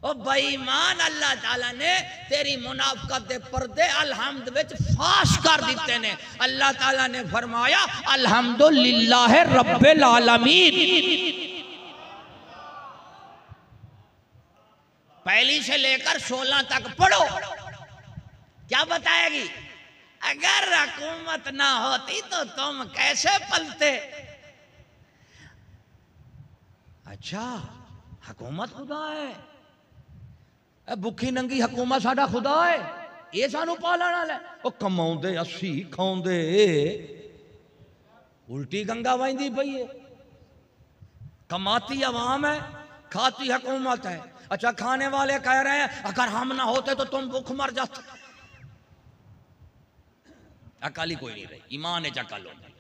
ओ बेईमान, अल्लाह ताला ने तेरी मुनाफिकत दे पर्दे अलहम्द विच फाश कर दिते ने। अल्लाह ताला ने फरमाया अल्हम्दुलिल्लाह रब्बिल आलमीन। पहली से लेकर 16 तक पढ़ो, क्या बताएगी? अगर हुकूमत ना होती तो तुम कैसे पलते? अच्छा, हुकूमत खुदा है, भुखी नंगी हुकूमत साडा खुदा है, ये सानू पालण वाला है। वो कमाउंदे असी खाउंदे, उल्टी गंगा वहदी पई है। कमाती अवाम है, खाती हुकूमत है। अच्छा, खाने वाले कह रहे हैं अगर हम ना होते तो तुम भूख मर जाते। अकल ही कोई नहीं रही, ईमान है अकल होती।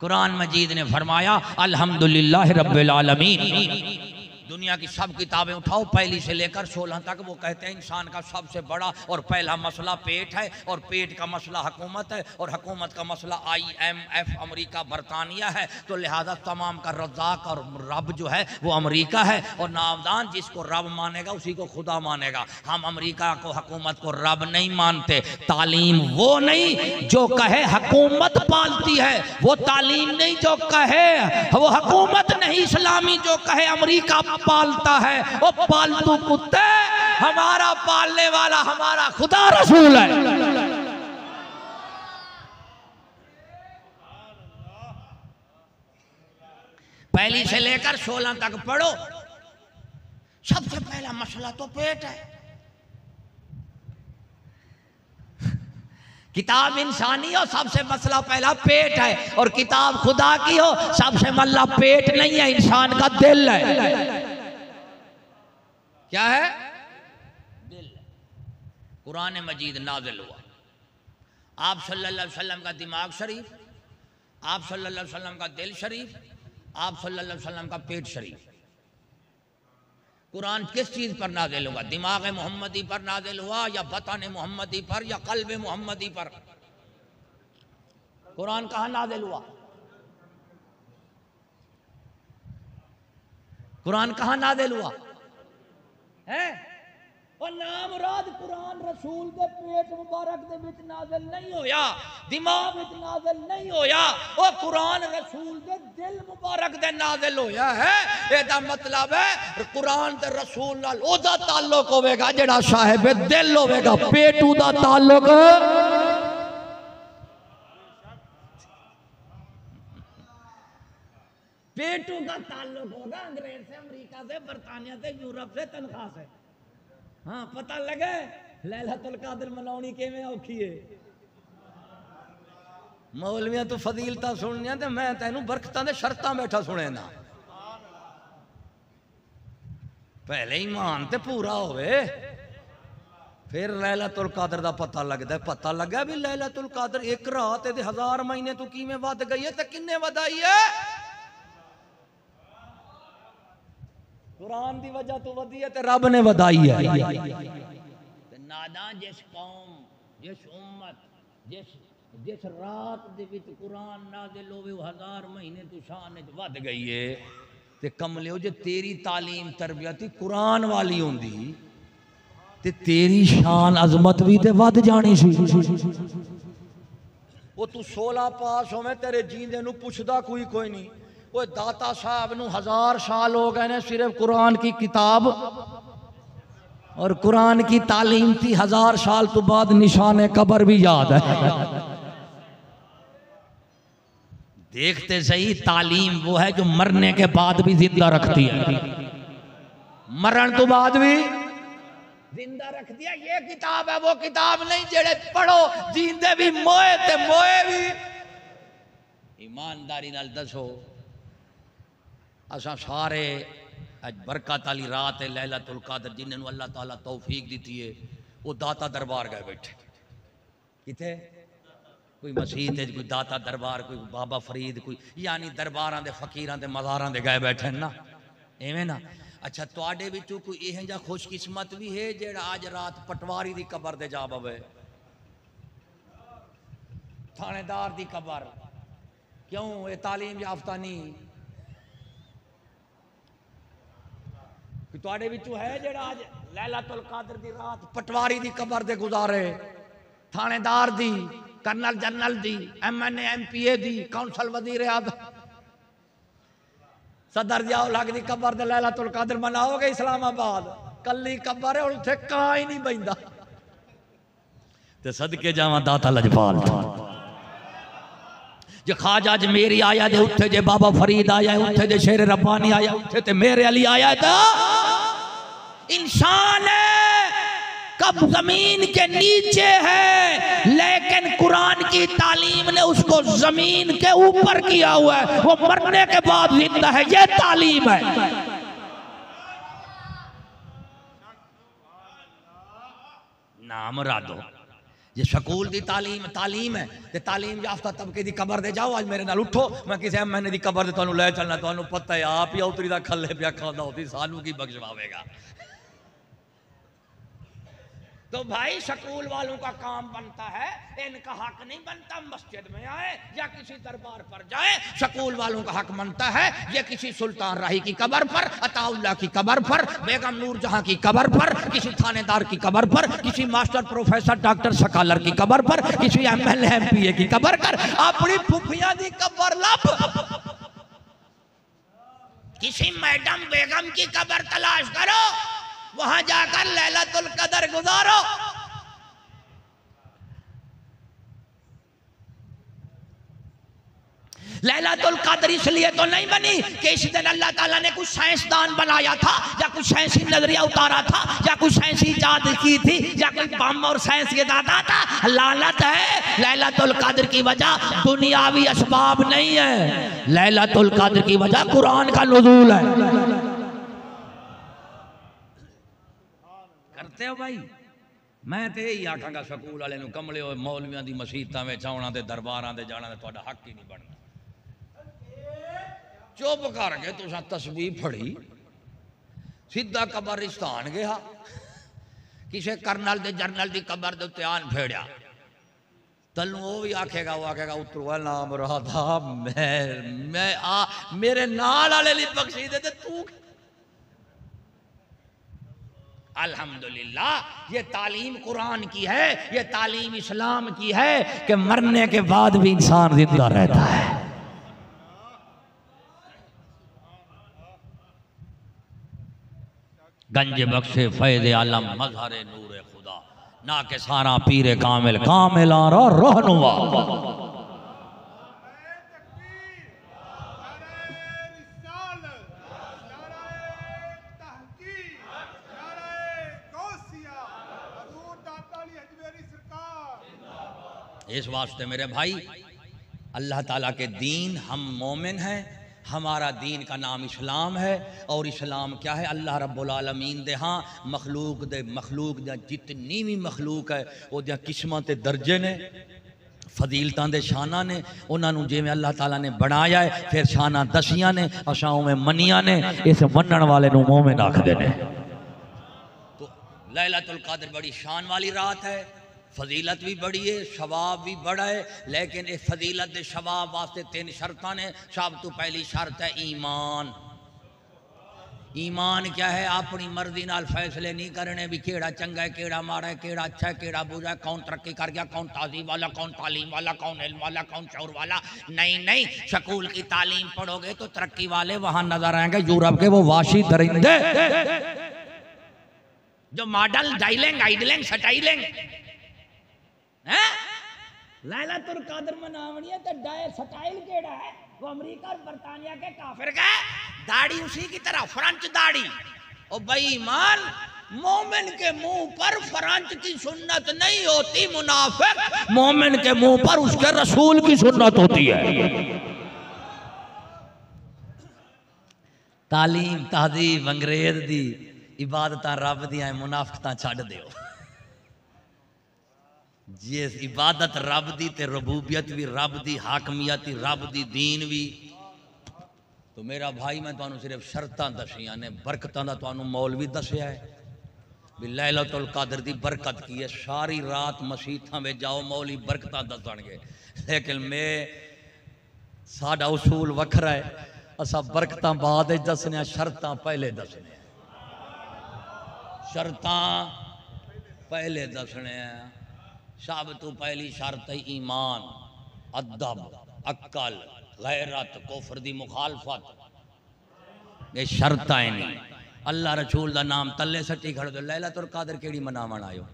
कुरान मजीद ने फरमाया अल्हम्दुलिल्लाह रब्बिल आलमीन। दुनिया की सब किताबें उठाओ पहली से लेकर 16 तक, वो कहते हैं इंसान का सबसे बड़ा और पहला मसला पेट है, और पेट का मसला हुकूमत है, और हुकूमत का मसला IMF अमेरिका बरतानिया है। तो लिहाजा तमाम का रज़ाक और रब जो है वो अमेरिका है, और नामदान जिसको रब मानेगा उसी को खुदा मानेगा। हम अमेरिका को हुकूमत को रब नहीं मानते। तालीम वो नहीं जो कहे हुकूमत पालती है, वो तालीम नहीं जो कहे, वो हुकूमत नहीं इस्लामी जो कहे अमेरिका पालता है। वो पालतू कुत्ते, हमारा पालने वाला हमारा खुदा रसूल है। पहली से लेकर 16 तक पढ़ो। सबसे पहला मसला तो पेट है। किताब इंसानी हो सबसे मसला पहला पेट है, और किताब खुदा की हो सबसे मसला पेट नहीं है, इंसान का दिल है। क्या है? दिल। कुरान मजीद नाजिल हुआ, आप सल्लल्लाहु अलैहि वसल्लम का दिमाग शरीफ, आप सल्लल्लाहु अलैहि वसल्लम का दिल शरीफ, आप सल्लल्लाहु अलैहि वसल्लम का पेट शरीफ। कुरान किस चीज़ पर नाजिल होगा? दिमाग मोहम्मदी पर नाजिल हुआ या बतन मोहम्मदी पर या कल्ब मोहम्मदी पर? कुरान कहाँ नाजिल हुआ? कुरान कहाँ नाजिल हुआ है? और नामुराद कुरान रसूल के पेट मुबारक दे विच नाज़िल नहीं होया, दिमाग विच नाज़िल नहीं होया, वो कुरान रसूल के दिल मुबारक दे नाज़िल होया है। एदा मतलब है कुरान ते रसूल नाल ओदा ताल्लुक होवेगा जेड़ा साहिब दिल होवेगा, पेटू दा ताल्लुक पेटू का ताल्लुक होगा अंग्रेज से, अमेरिका से, बरतानिया से, यूरोप से, तनख्वाह से। हाँ पता लगे लैलतुल क़द्र मनाउणी किवें औखी है। मौलवियां तू फजीलता सुननिया ते मैं तैनू बरकतां दे शर्तां बैठा सुने ना। पहले ईमान ते पूरा होवे फिर लैलतुल क़द्र दा पता लगदा है। पता लगा भी लैलतुल क़द्र एक रात दे 1000 महीने तू किवें वध गई है ते किन्ने वधाई है। कुरान दी वजह तो वधी है ते रब ने वधाई है। नादा जिस कौम, जिस उम्मत, जिस रात दे विच कुरान नाज़िल होवे 1000 महीने तू शान विच वध गई है। ते कमलियो जे तेरी तालीम तरबियत कुरान वाली होंदी ते तेरी शान अजमत भी ते वध जानी सी। वो तू 16 पास होवे तेरे जींदे नू पुछदा कोई नहीं। वो दाता साहब नू 1000 साल हो गए ने सिर्फ कुरान की किताब और कुरान की तालीम थी। 1000 साल तो बाद निशान कब्र भी याद है। देखते सही तालीम वो है जो मरने के बाद भी जिंदा रखती है, मरण तो बाद भी जिंदा रख दिया। ये किताब है वो किताब नहीं जेड़े पढ़ो जींदे भी मोए ते मोए भी। ईमानदारी नाल दसो असा सारे अज बरकत वाली रात है लैलतुल क़द्र जिन्होंने अल्लाह ताला तौफीक दी है वो दाता दरबार गए बैठे। किथे कोई मसीत है, कोई दाता दरबार, कोई बाबा फरीद, कोई यानी दरबारां दे फकीरां दे मज़ारां दे गए बैठे ना एवें ना। अच्छा तुहाडे विचों कोई इहो जिहा खुशकिस्मत भी है जेड़ा अज रात पटवारी दी कबर दे जा पवे, थानेदार दी कबर? क्यों? ये तालीम याफ्ता नहीं। तुहाडे विचों है जेड़ा अज लैलतुल क़द्र दी रात पटवारी दी कबर दे गुजारे, थानेदार दी, कर्नल जनरल दी, MNA MPA दी, काउंसल वजीर आज़म, सदर जियाउल हक दी कबर दे लैलतुल क़द्र मनाओगे? इस्लामाबाद कल्ली कबर है और उत्थे कां ही नहीं बैंदा। ते सदके जावां दाता लजपाल जे ख्वाजा अजमेरी आया दे उत्थे, जे बाबा फरीद आया उत्थे, जे शेर रब्बानी आया उत्थे, ते मेरे अली आया था। इंसान है कब जमीन के नीचे है लेकिन कुरान की तालीम ने उसको जमीन के ऊपर किया हुआ है। वो मरने के बाद जिंदा है, ये तालीम है। नाम रादो ये स्कूल दी तालीम है ते तालीम याफ्ता तबके दी कबर दे जाओ। आज मेरे नाल उठो, मैं किसी MNA दी कबर दे तुहानू ले चलना। तुहानू पता है आप ही उतरी दा खल्ले पिया खांदा होती, सानू की बख्शवावेगा। तो भाई स्कूल वालों का काम बनता है, इनका हक नहीं बनता मस्जिद में आए या किसी दरबार पर जाए। स्कूल वालों का हक बनता है ये किसी सुल्तान राही की कबर पर, अताउल्लाह की कबर पर, बेगम नूरजहां की कबर पर, किसी थानेदार की कबर पर, किसी मास्टर प्रोफेसर डॉक्टर सकालर की कबर पर, किसी MLA MPA की कबर पर, अपनी फुफिया की कबर लब, किसी मैडम बेगम की कबर तलाश करो, वहां जाकर लैलतुल क़द्र गुजारो। लैलतुल कद्र इसलिए तो नहीं बनी कि इस दिन अल्लाह ताला ने कुछ साइंसदान बनाया था या कुछ साइंसी नजरिया उतारा था या कुछ साइंसी इजाद की थी या कोई बम और साइंस के दादा था। लानत है, लैलतुल कद्र की वजह दुनियावी असबाब नहीं है, लैलतुल कद्र की वजह कुरान का नुज़ूल है। करते हो भाई? मैं तो यही आखांगा स्कूल वाले नूं, कमले हो मौलवियां दी मसीतां विच आउणा ते दरबारां ते जाना ते तुहाडा हक ही नहीं बनना। चुप करके तुसां तस्बीह फड़ी सीधा कब्रिस्तान गया, किसी कर्नल दे जरनल दी कबर दे उत्ते आन फेड़िया, तलू वो भी आखेगा, वो आखेगा उतरू नाम राधा मैं मेरे नाल वाले ली बख्शी दे तू। अल्हम्दुलिल्लाह ये तालीम कुरान की है, ये तालीम इस्लाम की है कि मरने के बाद भी इंसान जिंदा रहता है। गंज बख्शे फैज़ आलम मज़हर नूर खुदा ना के सारा पीरे कामिल कामिलारा रहनुमा। इस वास्ते मेरे भाई अल्लाह ताला के दीन, हम मोमिन हैं, हमारा दीन का नाम इस्लाम है। और इस्लाम क्या है? अल्लाह रब्बुल आलमीन दे हाँ मखलूक दे जितनी भी मखलूक है वो दे किस्मां ते दर्जे ने, फजीलतां दे शाना ने, उन्होंने जिवें अल्लाह ताला ने बनाया है फिर शाना दसियां ने, असां उवें मनिया ने, इस मनण वाले नूं मोमिन आखदे ने। तो लैलतुल कद्र बड़ी शान वाली रात है, फजीलत भी बड़ी है, शवाब भी बड़ा है, लेकिन इस फजीलत दे शवाब वास्ते 3 शर्तां ने। सब तो पहली शर्त है ईमान। ईमान क्या है? अपनी मर्जी नाल फैसले नहीं करने भी केड़ा चंगा है, केड़ा माड़ा है, केड़ा अच्छा है, केड़ा बुरा है, कौन तरक्की कर गया, कौन तहजीब वाला, कौन तालीम वाला, कौन इल्म वाला, कौन शऊर वाला। नहीं नहीं, स्कूल की तालीम पढ़ोगे तो तरक्की वाले वहां नजर आएंगे, यूरोप के वो वाशी दरिंदे जो मॉडल डाइलेंग आइडलेंग सटाइलेंग हैं। लैलतुल कद्र मनावनी है तो डायल स्टाइल केड़ा है? वो अमेरिका और बर्तानिया के काफिर का दाढ़ी उसी की तरह फ्रेंच दाढ़ी। ओ बेईमान, मोमिन के मुंह पर फ्रेंच की सुन्नत नहीं होती, मुनाफिक मोमिन के मुंह पर उसके रसूल की सुन्नत होती है। तालीम तहजीब अंग्रेज दी, इबादतां रब दियां, मुनाफिकतां छड्ड दिओ। जिस इबादत रब दी ते रबूबियत भी रब दी, हाकमियत भी रब दी, दीन भी। तो मेरा भाई मैं तुहानू सिर्फ शर्तां दसियां ने, बरकतां दा तुहानू मौलवी दसिया है भी लैलतुल कद्र दी बरकत की है। सारी रात मसीतां में जाओ मौलवी बरकतां दसणगे, लेकिन मैं साडा उसूल वखरा है, असा बरकतां बाद दसने, शर्तां पहले दसने। शर्तां पहले दसने। सब तो पहली शर्त है ईमान, अदब, अक्ल, गैरत, कुफ्र दी मुखालफत। ये शर्तां नहीं। अल्लाह रसूल दा नाम तले सट्टी खड़ो। लैलतुल कद्र केड़ी मनावन आयो?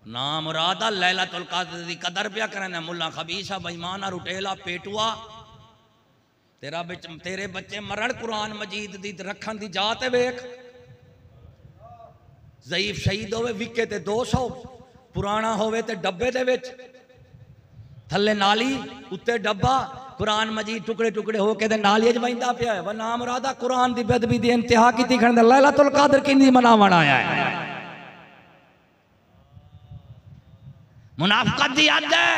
नाम मुरादा लैलतुल कद्र दी कदर पिया करना। मुल्ला खबीसा, बेईमाना, रुटेला, पेटुआ, तेरे बच्चे मरण कुरान मजीद दी रखन दी जात वेख। ज़ईफ शहीद होवे विके ते 200, पुराना होवे ते डब्बे दे विच, थल्ले नाली उत्ते डब्बा, कुरान मजीद टुकड़े टुकड़े होके ते नाली च बहिंदा पिया है। व नाम मुरादा कुरान दी बेदबी दी इंतहा कीती खड़े। लैलतुल कद्र किंदी मनावण आया है? मुनाफिकत दी हद है।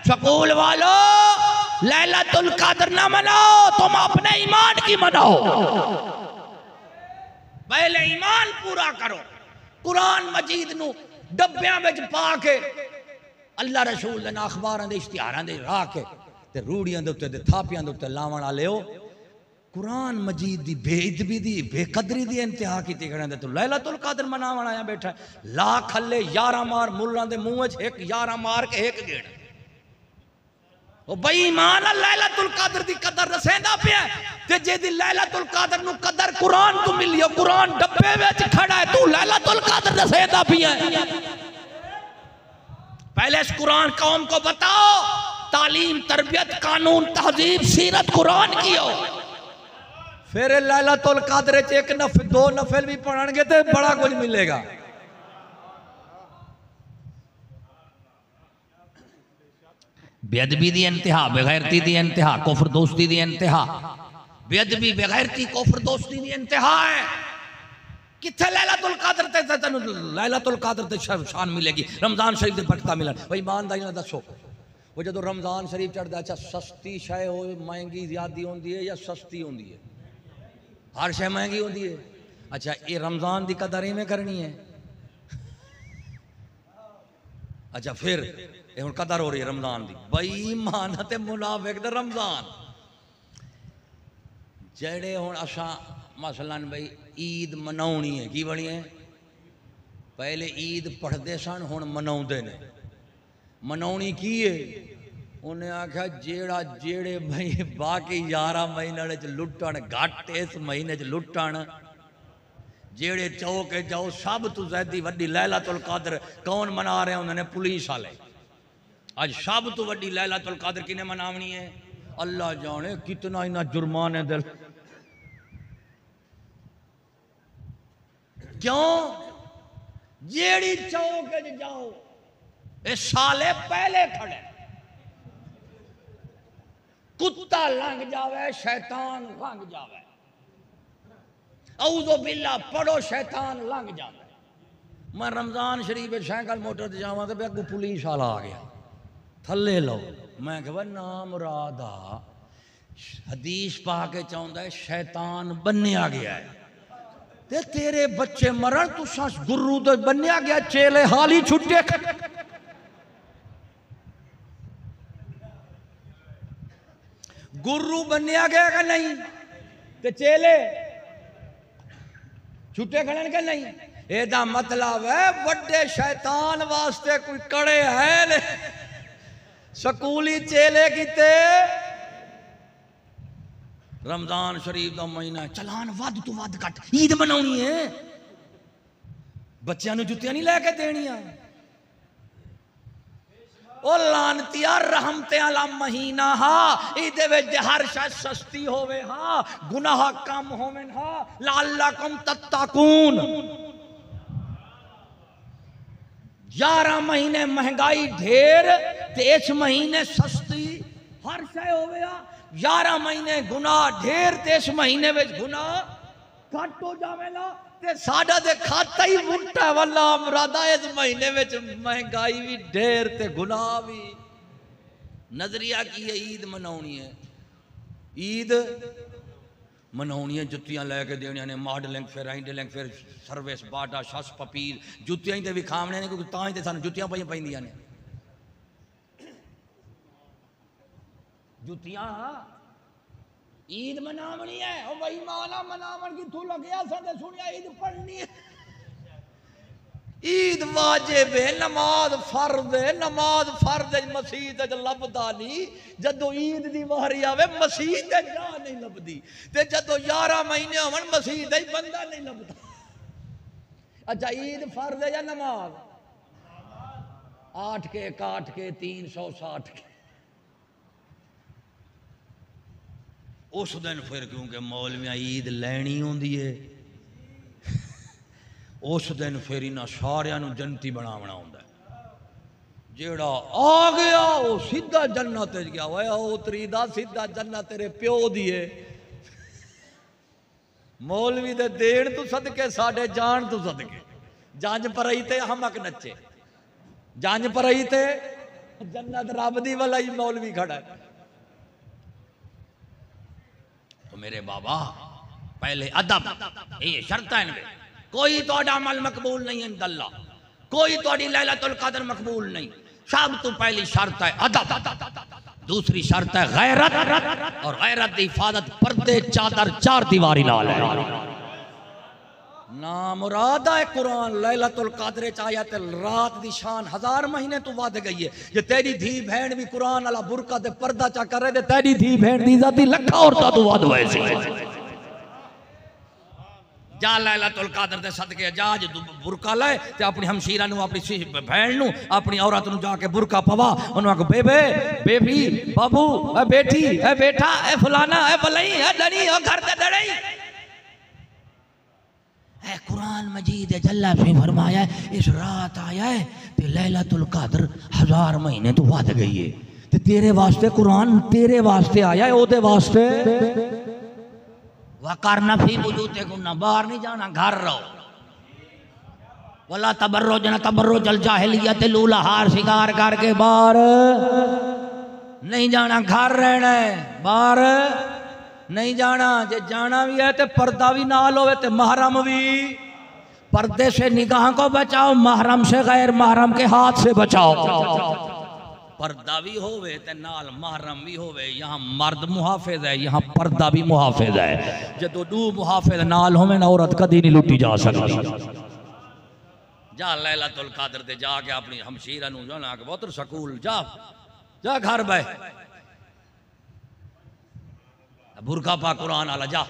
स्कूल वालों, लैलतुल कद्र ना मनाओ, तुम अपने ईमान की मनाओ। पहले ईमान पूरा करो। कुरान मजीद नू डब्बियां विच पा के अल्लाह रसूल दे अखबारां दे इश्तिहारां दे राह के ते रूड़ियां दे उत्ते ते थापियां दे उत्ते लावण वाले हो। कुरान मजीद दी बेइज्जती दी, बेकदरी दी इंतहा कीती खड़े ते तू लैलतुल कद्र मनावण आया बैठा। ला खल्ले 11 मार मुल्लां दे मुंह च, एक 11 मार के एक गेड़। ओ बेईमान, लैलतुल कद्र दी कदर दसेंदा पिया ते जेदी लैलतुल कद्र नु कदर कुरान तू मिली, कुरान डब्बे विच खड़ा है, तू लैलतुल कद्र दसेंदा पिया। पहले इस कुरान कौम को बताओ, तालीम तरबियत कानून तहजीब सीरत कुरान की हो। फिर लैलतुल कद्र च एक दो नफल भी पढ़ाएंगे तो बड़ा कुछ मिलेगा। बेअदबी दी इंतहा, बेगैरती दी इंतहा, कुफर दोस्ती दी इंतहा। बेअदबी बेगैरती कुफर दोस्ती दी इंतहा है। किथे लैलतुल कद्र ते तैनूं लैलतुल कद्र ते शान मिलेगी, रमजान शरीफ दे बरकत मिलन। भाई ईमानदारी नाल दसो, वो जो रमजान शरीफ चढ़दा, अच्छा सस्ती शय हो महंगी ज्यादा होंदी है या सस्ती होंदी है? हर शय महंगी होंदी है। अच्छा ये रमजान की कदर इवें करनी है? अच्छा फिर हुण कदर हो रही है रमजान की। बेईमान ते मुनाफिक ते रमजान जेड़े हुण असां मसलन भाई ईद मनाउणी है, की बनी है? पहले ईद पढ़ते सन, हुण मनाउंदे ने। मनाउणी की है? उन्हें आख्या जेड़ा जेड़े भाई बाकी 11 महीने लुटन घट इस महीने च लुटन, जेड़े चौके जाओ सब तो ज्यादा वड्डी लैलतुल कद्र कौन मना रहे होंदे ने? पुलिस वाले। आज सब तो वड्डी लैलतुल कद्र किने मनावनी है? अल्लाह जाने कितना इना जुर्माने दिल। क्यों? जेड़ी चौके जाओ ये साले पहले खड़े, कुत्ता लंघ जावे शैतान लंघ जावे, औज़ो बिल्ला पढ़ो शैतान लंघ जावे। मैं रमजान शरीफ साइकिल मोटर से जावा तो अगू पुलिस वाला आ गया, थले लो। मैं कहा ना मुरादा हदीस पा के चाहता है शैतान बन्या गया है ते तेरे बच्चे मरण तुसा गुरु तो बन्या गया, चेले हाल ही छुट्टे। गुरु बन्या गया कि नहीं ते चेले छुट्टे खड़न के नहीं? एदा मतलब है बड़े शैतान वास्ते कोई कड़े है ने। स्कूली चेले किते रमजान शरीफ का महीना चलान वध तो वध कट, ईद मनाउणी है, बच्चों जुत्तियां नहीं लैके देनियां। ओ लानतिया रहमते आला महीना हा, इहदे विच हर शय सस्ती होवे हा, गुनाह कम होवन हा, लअल्लकुम तत्तकून। 11 महीने महंगाई ढेर ते इस महीने सस्ती हर शय होवे हा। 11 महीने गुनाह ढेर ते इस महीने विच गुनाह घट हो जावेला। ते साडा दे खाता ही उल्टा वाला मुरादा, इस महीने विच महंगाई भी ढेर ते गुनाह भी। नजरिया की है? ईद मनाउणी है, ईद मनाउणी है, जुत्तियां लैके देनियां ने, मॉडलिंग फिर आइडलिंग फिर सर्विस बाटा शस पपीर जुत्तियां ते विखावने ने, क्योंकि तां ही ते सानूं जुत्तियां पाइयां पैंदियां ने। जुत्तियां ईद मनावनी है, ओ भाई माना मनावन की तू लगे साडे सुनिया ईद पढ़नी है। ईद वाजिब है, नमाज फर्ज है, नमाज फर्ज मसीत लभदा नहीं। जदों ईद दी वारी आवे मसीत जा नहीं लभदी, ते जदों 11 महीने होवन मसीत बंदा नहीं लभदा। अच्छा ईद फर्ज है या नमाज? 8 के 61 के 360 के। उस दिन फिर क्योंकि मौलवियां ईद लैनी होंदी है, उस दिन फिर इन्हां सारियां नूं जन्नती बनावना होंदा है। जेड़ा आ गया वो सीधा जन्नत च गया। ओए उतरी दा सीधा जन्नत तेरे प्यो दी है। मौलवी दे देण तू सदके साडे जान तू सदके। जंज परई ते हमक नचे, जंज परई ते जन्नत रब दी वाला ही मौलवी खड़ा है। तो मेरे बाबा पहले अदब, ये शर्त है इनके। कोई तो अमल मकबूल नहीं है अल्लाह, कोई तो लैलतुल कद्र मकबूल नहीं। सब तो पहली शर्त है अदब, दूसरी शर्त है गैरत, और गैरत की हिफाजत पर्दे चादर चार दीवारी नाल है। ना मुरादा है कुरान लैलतुल कद्र च आया ते रात दी शान 1000 महीने तो वध गई है। जे तेरी धी बहन भी कुरान वाला बुरका ते पर्दा चा करे ते तेरी धी बहन दी इज्जत लखा औरतां तो वध वैसे। जा लैलतुल कदर दे सदके जा जे बुरका ले ते अपनी हमशीरा नु अपनी भैन नु अपनी औरत नु जाके बुरका पवा उन्होंने आखो बेबे बेबी बाबू ए बेटी ए बेटा ए फलाना ए बलई ए डरी ओ घर दे डरई ए कुरान मजीद जल्ला से फरमाया इस रात आया है ते लैलतुल कदर 1000 महीने तो वध गई है ते तेरे वास्ते कुरान तेरे वास्ते आया है ओदे वास्ते वकारना फी बुजूते गुना बाहर नहीं जाना घर रहो वला तबर्रुज न तबर्रुज अल जाहिलियत लूला हार शिकार करके बाहर नहीं जाना घर रहना है बाहर नहीं जाना जे जाना भी है तो पर्दा भी नाल होवे ते महरम भी पर्दे से निगाह को बचाओ महरम से गैर महरम के हाथ से बचाओ पर्दा भी होवे ते नाल महरम भी होवे यहाँ मर्द मुहाफिज है यहाँ पर्दा भी मुहाफिज है जो दो मुहाफिज नाल होवे ना औरत कदी नहीं लुटी जा सकती जा लैलतुल कदर ते जाके अपनी हमशीरा नु जाना के पुत्र स्कूल जा जा घर बह बुरका पा कुरान आला जा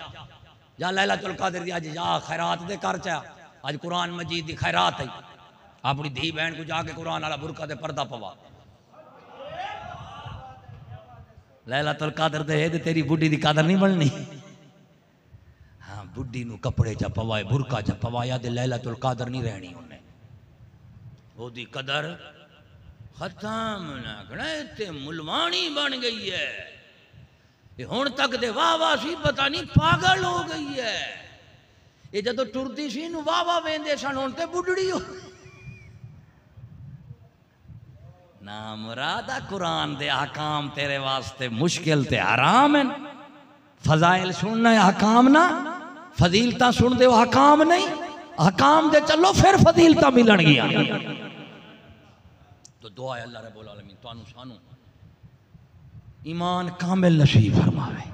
जा लैलतुल कदर दी आज जा खैरात दे कर चा आज कुरान मजीद दी खैरात है अपनी धी बहन को जाके कुरान आला बुरका दे पर्दा पवा लैलतुल कदर दे है तेरी बुढ़ी दी कदर नहीं बननी हाँ बुढ़ी नु कपड़े च पवाए बुरका च पवाया ते लैलतुल कदर नहीं रहनी उन्हें ओदी कदर खत्म ना गणे ते मुलवानी बन गई है हुण तक दे वाह वाह सी पता नहीं पागल हो गई है ये जदों टुरदी सी नु वाह वाह वेंदे सन हुण ते बुढ़ड़ी हो ना मुरादा कुरान दे अहकाम तेरे वास्ते मुश्किल ते हराम है फजाइल सुनना अहकाम ना फजीलता सुन दे अहकाम नहीं अहकाम दे चलो फिर फजीलता मिलणगियां तो दुआ है अल्लाह रब्बुल आलमीन तानू सानू ईमान कामिल नसीब फरमावे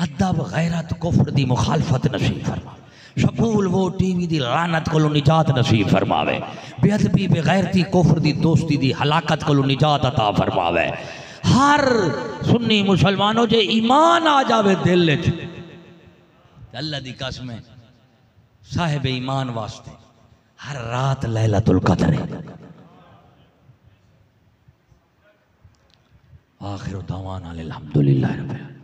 अदब गैरत कुफ्र दी मुखालफत नसीब फरमावे शकूल वो टीवी दी लानत को निजात नसीब फरमावे बेअदबी बेगैरती कुफ्र दी दोस्ती दी हलाकत को निजात अता फरमावे हर सुन्नी मुसलमानों जे ईमान आ जावे दिल च अल्लाह दी कसम है साहिब ईमान वास्ते हर रात लैलतुल कदर है आखिर दावाना अल्हम्दुलिल्लाह रब्बिल